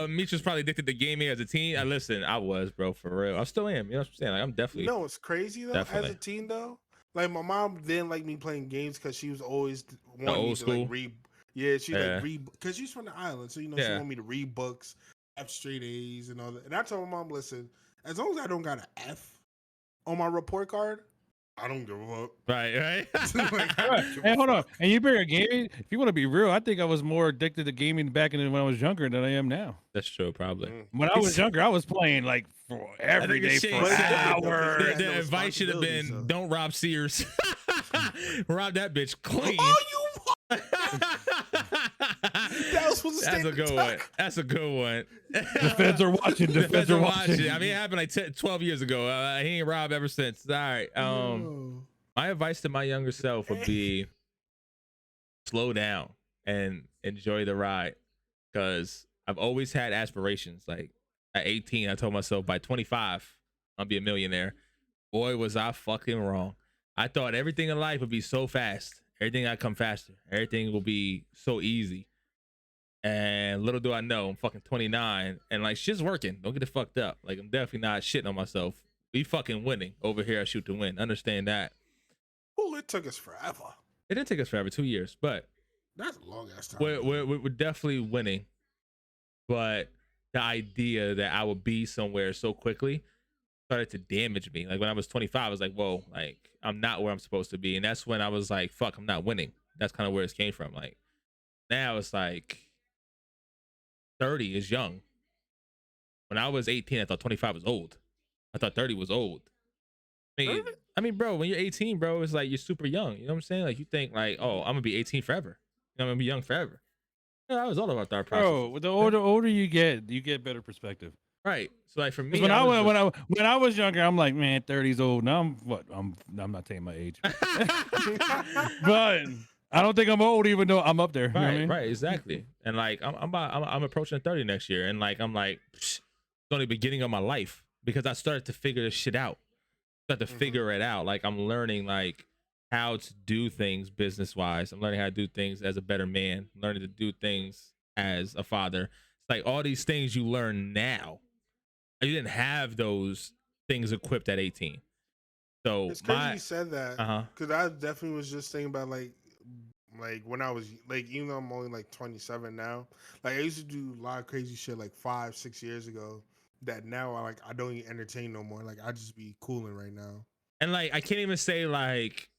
Meech was probably addicted to gaming as a teen. Listen, I was, bro, for real. I still am. You know what I'm saying? I'm definitely. You know what's crazy though? Definitely. As a teen though, my mom didn't like me playing games because she was always wanting me to read. Yeah, she read because she's from the island, so she wanted me to read books, have straight A's and all that. And I told my mom, listen, as long as I don't got an F on my report card, I don't give a fuck. Right. Like, I don't give Hey, a hold on. fuck. And you bring a gaming. If you want to be real, I think I was more addicted to gaming back when I was younger than I am now. That's true, probably. When I was younger, I was playing like for every day Shane for said hours. the advice should have been so. don't rob Sears. Rob that bitch clean. Oh, you. That was supposed to stay That's a in the good tuck. one. That's a good one. The feds are watching. The feds are watching. I mean, it happened like 12 years ago. He ain't robbed ever since. All right. My advice to my younger self would be slow down and enjoy the ride, because I've always had aspirations. Like at 18, I told myself by 25, I'll be a millionaire. Boy, was I fucking wrong. I thought everything in life would be so fast. Everything I come faster. Everything will be so easy. And little do I know, I'm fucking 29 and like shit's working. Don't get it fucked up. Like I'm definitely not shitting on myself. We fucking winning over here at Shoot2Win. Understand that. Well, it took us forever. It didn't take us forever, 2 years, but That's a long ass time. we're definitely winning. But the idea that I would be somewhere so quickly started to damage me. Like when I was 25, I was like, whoa, like I'm not where I'm supposed to be. And that's when I was like, fuck, I'm not winning. That's kind of where it came from. Like now it's like 30 is young. When I was 18, I thought 25 was old. I thought 30 was old. I mean, bro, when you're 18, bro, it's like you're super young. You know what I'm saying? Like you think like, oh, I'm gonna be 18 forever. You know, I'm gonna be young forever. I was all about that process. Bro, the older you get better perspective. Right. So like for me, When I was younger, I'm like, man, 30's old. Now I'm not saying my age, but I don't think I'm old, even though I'm up there. You know what I mean? Right, exactly. And like I'm approaching 30 next year, and like I'm like, it's only the beginning of my life because I started to figure this shit out. Started to figure it out. Like I'm learning like how to do things business wise. I'm learning how to do things as a better man. I'm learning to do things as a father. It's like all these things you learn now. You didn't have those things equipped at 18. So It's crazy you said that because I definitely was just thinking about like when I was like, even though I'm only like 27 now, like I used to do a lot of crazy shit like 5-6 years ago that now I don't even entertain no more. Like I just be cooling right now. And like I can't even say like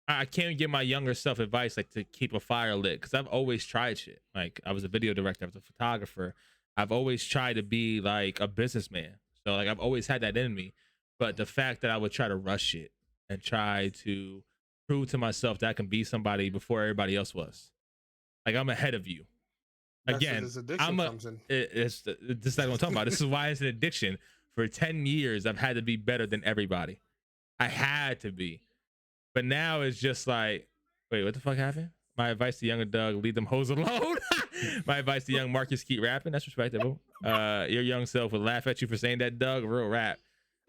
I can't give my younger self advice like to keep a fire lit, because I've always tried shit. Like I was a video director, I was a photographer. I've always tried to be like a businessman. So like I've always had that in me. But the fact that I would try to rush it and try to prove to myself that I can be somebody before everybody else was. Like I'm ahead of you. Again, this addiction comes in. This is not what I'm talking about. This is why it's an addiction. For 10 years, I've had to be better than everybody. I had to be. But now it's just like, wait, what the fuck happened? My advice to younger Doug, leave them hoes alone. My advice to young Marcus, keep rapping. That's respectable. Your young self would laugh at you for saying that, Doug. Real rap.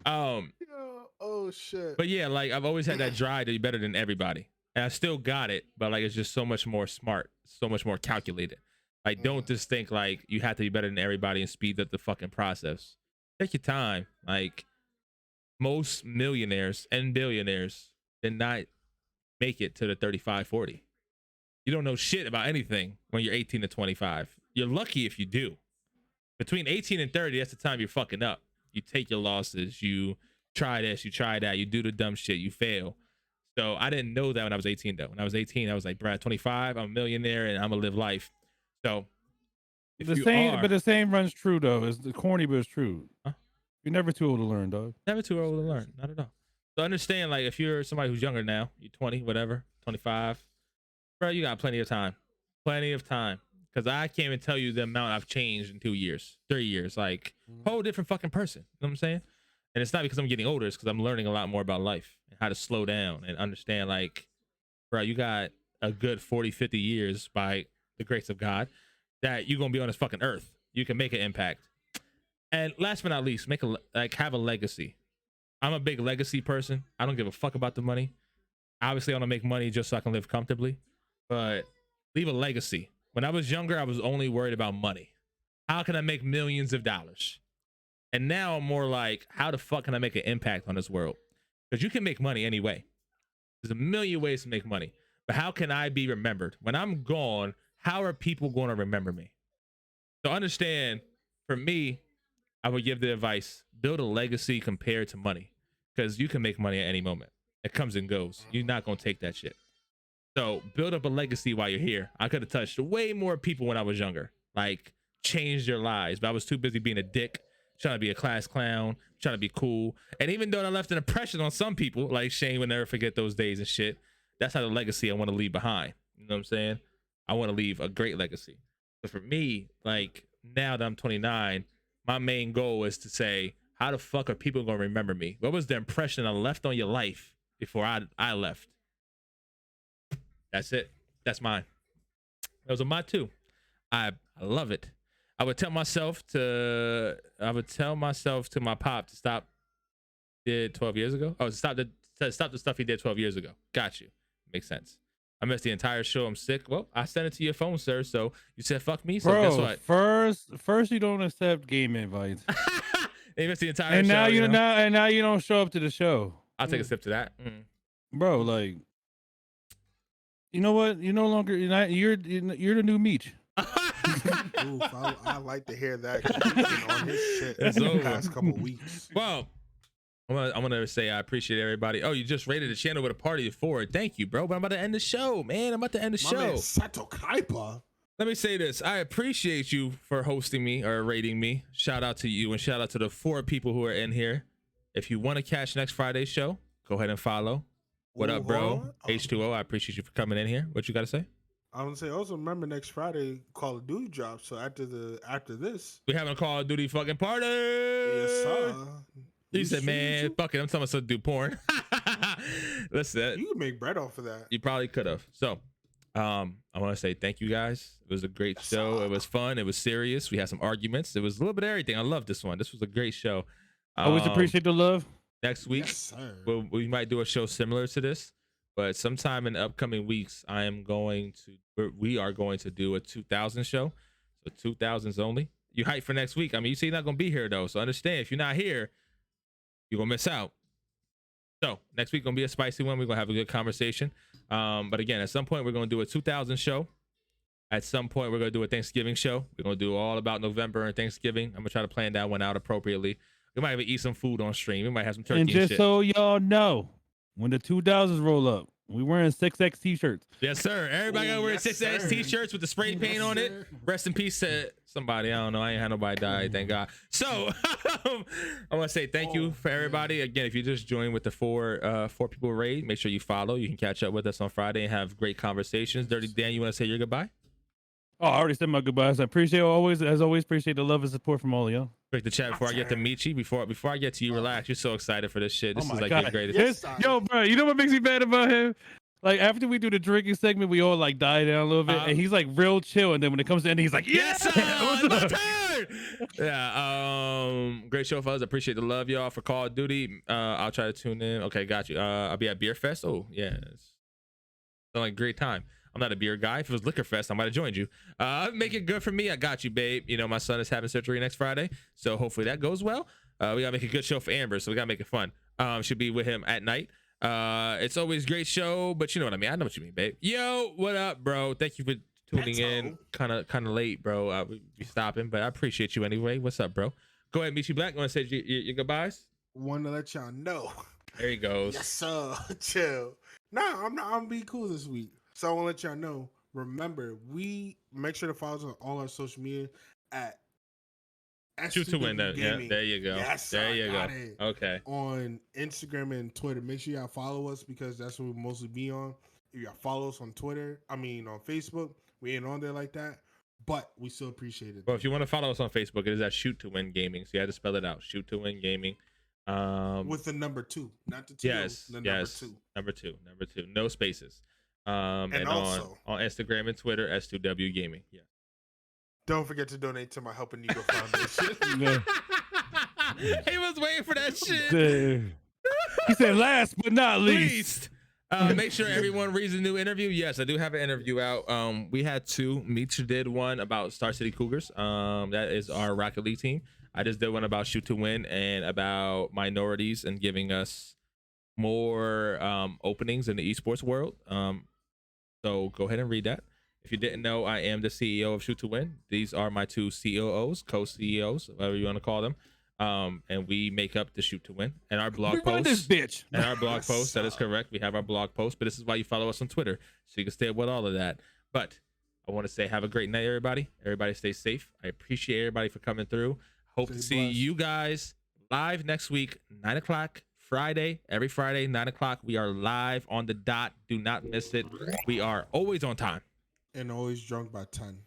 Oh shit. But yeah, like I've always had that drive to be better than everybody. And I still got it, but like it's just so much more smart, so much more calculated. Like don't just think like you have to be better than everybody and speed up the fucking process. Take your time. Like most millionaires and billionaires did not make it to the 35, 40. You don't know shit about anything when you're 18 to 25. You're lucky if you do. Between 18 and 30, that's the time you're fucking up. You take your losses. You try this, you try that. You do the dumb shit. You fail. So I didn't know that when I was 18, though. When I was 18, I was like, Brad, 25, I'm a millionaire, and I'm going to live life. So But the same runs true, though. It's corny, but it's true. Huh? You're never too old to learn, dog. Never too old to learn. Not at all. So understand, like, if you're somebody who's younger now, you're 20, whatever, 25, bro, you got plenty of time. Plenty of time. Because I can't even tell you the amount I've changed in 2 years, 3 years. Like, whole different fucking person. You know what I'm saying? And it's not because I'm getting older. It's because I'm learning a lot more about life and how to slow down and understand, like, bro, you got a good 40, 50 years by the grace of God that you're going to be on this fucking earth. You can make an impact. And last but not least, have a legacy. I'm a big legacy person. I don't give a fuck about the money. Obviously, I want to make money just so I can live comfortably, but leave a legacy. When I was younger, I was only worried about money. How can I make millions of dollars? And now I'm more like, how the fuck can I make an impact on this world? Because you can make money anyway. There's a million ways to make money. But how can I be remembered? When I'm gone, how are people going to remember me? So understand, for me, I would give the advice, build a legacy compared to money. Because you can make money at any moment. It comes and goes. You're not gonna take that shit. So build up a legacy while you're here. I could have touched way more people when I was younger, like changed their lives, but I was too busy being a dick, trying to be a class clown, trying to be cool. And even though I left an impression on some people, like Shane will never forget those days and shit, that's not a legacy I want to leave behind. You know what I'm saying? I want to leave a great legacy. So for me, like now that I'm 29, my main goal is to say, how the fuck are people gonna remember me? What was the impression I left on your life before I left? That's it. That's mine. Those are my two. I love it. I would tell myself to my pop to stop did 12 years ago. Oh, stop the stuff he did 12 years ago. Got you. Makes sense. I missed the entire show. I'm sick. Well, I sent it to your phone, sir. So you said fuck me. So guess what? First you don't accept game invites. You missed the entire and show. Now you don't show up to the show. I'll take a sip to that. Bro, like, you know what? You're no longer you're the new Meech. Oof, I like to hear that. 'Cause he's been on his shit the past couple weeks. Well, I'm gonna say I appreciate everybody. Oh, you just rated the channel with a party of 4. Thank you, bro. But I'm about to end the show, man. I'm about to end the My show. man Sato Kaipa. Let me say this. I appreciate you for hosting me or rating me. Shout out to you and shout out to the 4 people who are in here. If you want to catch next Friday's show, go ahead and follow. What up, bro? H2O, I appreciate you for coming in here. What you got to say? I want to say also remember next Friday Call of Duty drops. So after this, we having a Call of Duty fucking party. Yes, sir. He said, man, fuck it. I'm telling myself to do porn. Listen, you can make bread off of that. You probably could have. So I want to say thank you guys. It was a great show. It was fun. It was serious. We had some arguments. It was a little bit of everything. I love this one. This was a great show. Always appreciate the love. Next week, yes, we might do a show similar to this, but sometime in the upcoming weeks, we are going to do a 2000 show. So 2000s only. You hype for next week. I mean, you say you're not going to be here though. So understand, if you're not here, you're going to miss out. So next week going to be a spicy one. We're going to have a good conversation. But again, at some point we're going to do a 2000 show. At some point we're going to do a Thanksgiving show. We're going to do all about November and Thanksgiving. I'm going to try to plan that one out appropriately. We might even eat some food on stream. We might have some turkey and just shit. So y'all know, when the 2000s roll up, we wearing 6X t-shirts. Yes, sir. Everybody got to wear 6X t-shirts with the spray paint on it. Rest in peace to somebody. I don't know. I ain't had nobody die. Thank God. So I want to say thank you for everybody. Again, if you just joined with the four people raid, make sure you follow. You can catch up with us on Friday and have great conversations. Dirty Dan, you want to say your goodbye? Oh, I already said my goodbyes. I appreciate appreciate the love and support from all of y'all. Break the chat before I get to Michi. Before I get to you, relax. You're so excited for this shit. This is like your greatest. Yo, bro, you know what makes me mad about him? Like after we do the drinking segment, we all like die down a little bit, and he's like real chill. And then when it comes to ending, he's like, "Yes, it's my turn." Yeah. Great show, fellas. Appreciate the love, y'all, for Call of Duty. I'll try to tune in. Okay, got you. I'll be at Beer Fest. Oh yeah, it's like a great time. I'm not a beer guy. If it was Liquor Fest, I might have joined you. Make it good for me. I got you, babe. You know, my son is having surgery next Friday, so hopefully that goes well. We gotta make a good show for Amber, so we gotta make it fun. Should be with him at night. It's always a great show, but you know what I mean. I know what you mean, babe. Yo, what up, bro? Thank you for tuning in. Kind of late, bro. We stopping, but I appreciate you anyway. What's up, bro? Go ahead, Michi Black. Want to say your goodbyes? Want to let y'all know. There he goes. Yes, sir. Chill. Nah, I'm gonna be cool this week. So I want to let y'all know. Remember, we make sure to follow us on all our social media at Shoot2Win. Yeah, there you go. Yes, there you go. Okay. On Instagram and Twitter, make sure y'all follow us because that's what we mostly be on. If y'all follow us on Twitter, on Facebook, we ain't on there like that, but we still appreciate it. Well, if you want to follow us on Facebook, it is at Shoot2Win Gaming. So you had to spell it out. Shoot2Win Gaming. With the number 2, not the 2. Yes. The number two. Number 2. No spaces. And also on Instagram and Twitter, S2W Gaming. Yeah. Don't forget to donate to my Helping Negro Foundation. He was waiting for that shit. He said, "Last but not least." Make sure everyone reads the new interview. Yes, I do have an interview out. We had 2. Meech did one about Star City Cougars. That is our Rocket League team. I just did one about Shoot2Win and about minorities and giving us more openings in the esports world. So go ahead and read that. If you didn't know, I am the CEO of Shoot2Win. These are my 2 COOs, co-CEOs, whatever you want to call them. And we make up the Shoot to Win and our blog We run this post. bitch. And our blog post, that is correct. We have our blog post, but this is why you follow us on Twitter, so you can stay up with all of that. But I want to say have a great night, everybody. Everybody stay safe. I appreciate everybody for coming through. Hope to see you guys live next week, 9 o'clock, Friday. Every Friday, 9 o'clock. We are live on the dot. Do not miss it. We are always on time. And always drunk by 10.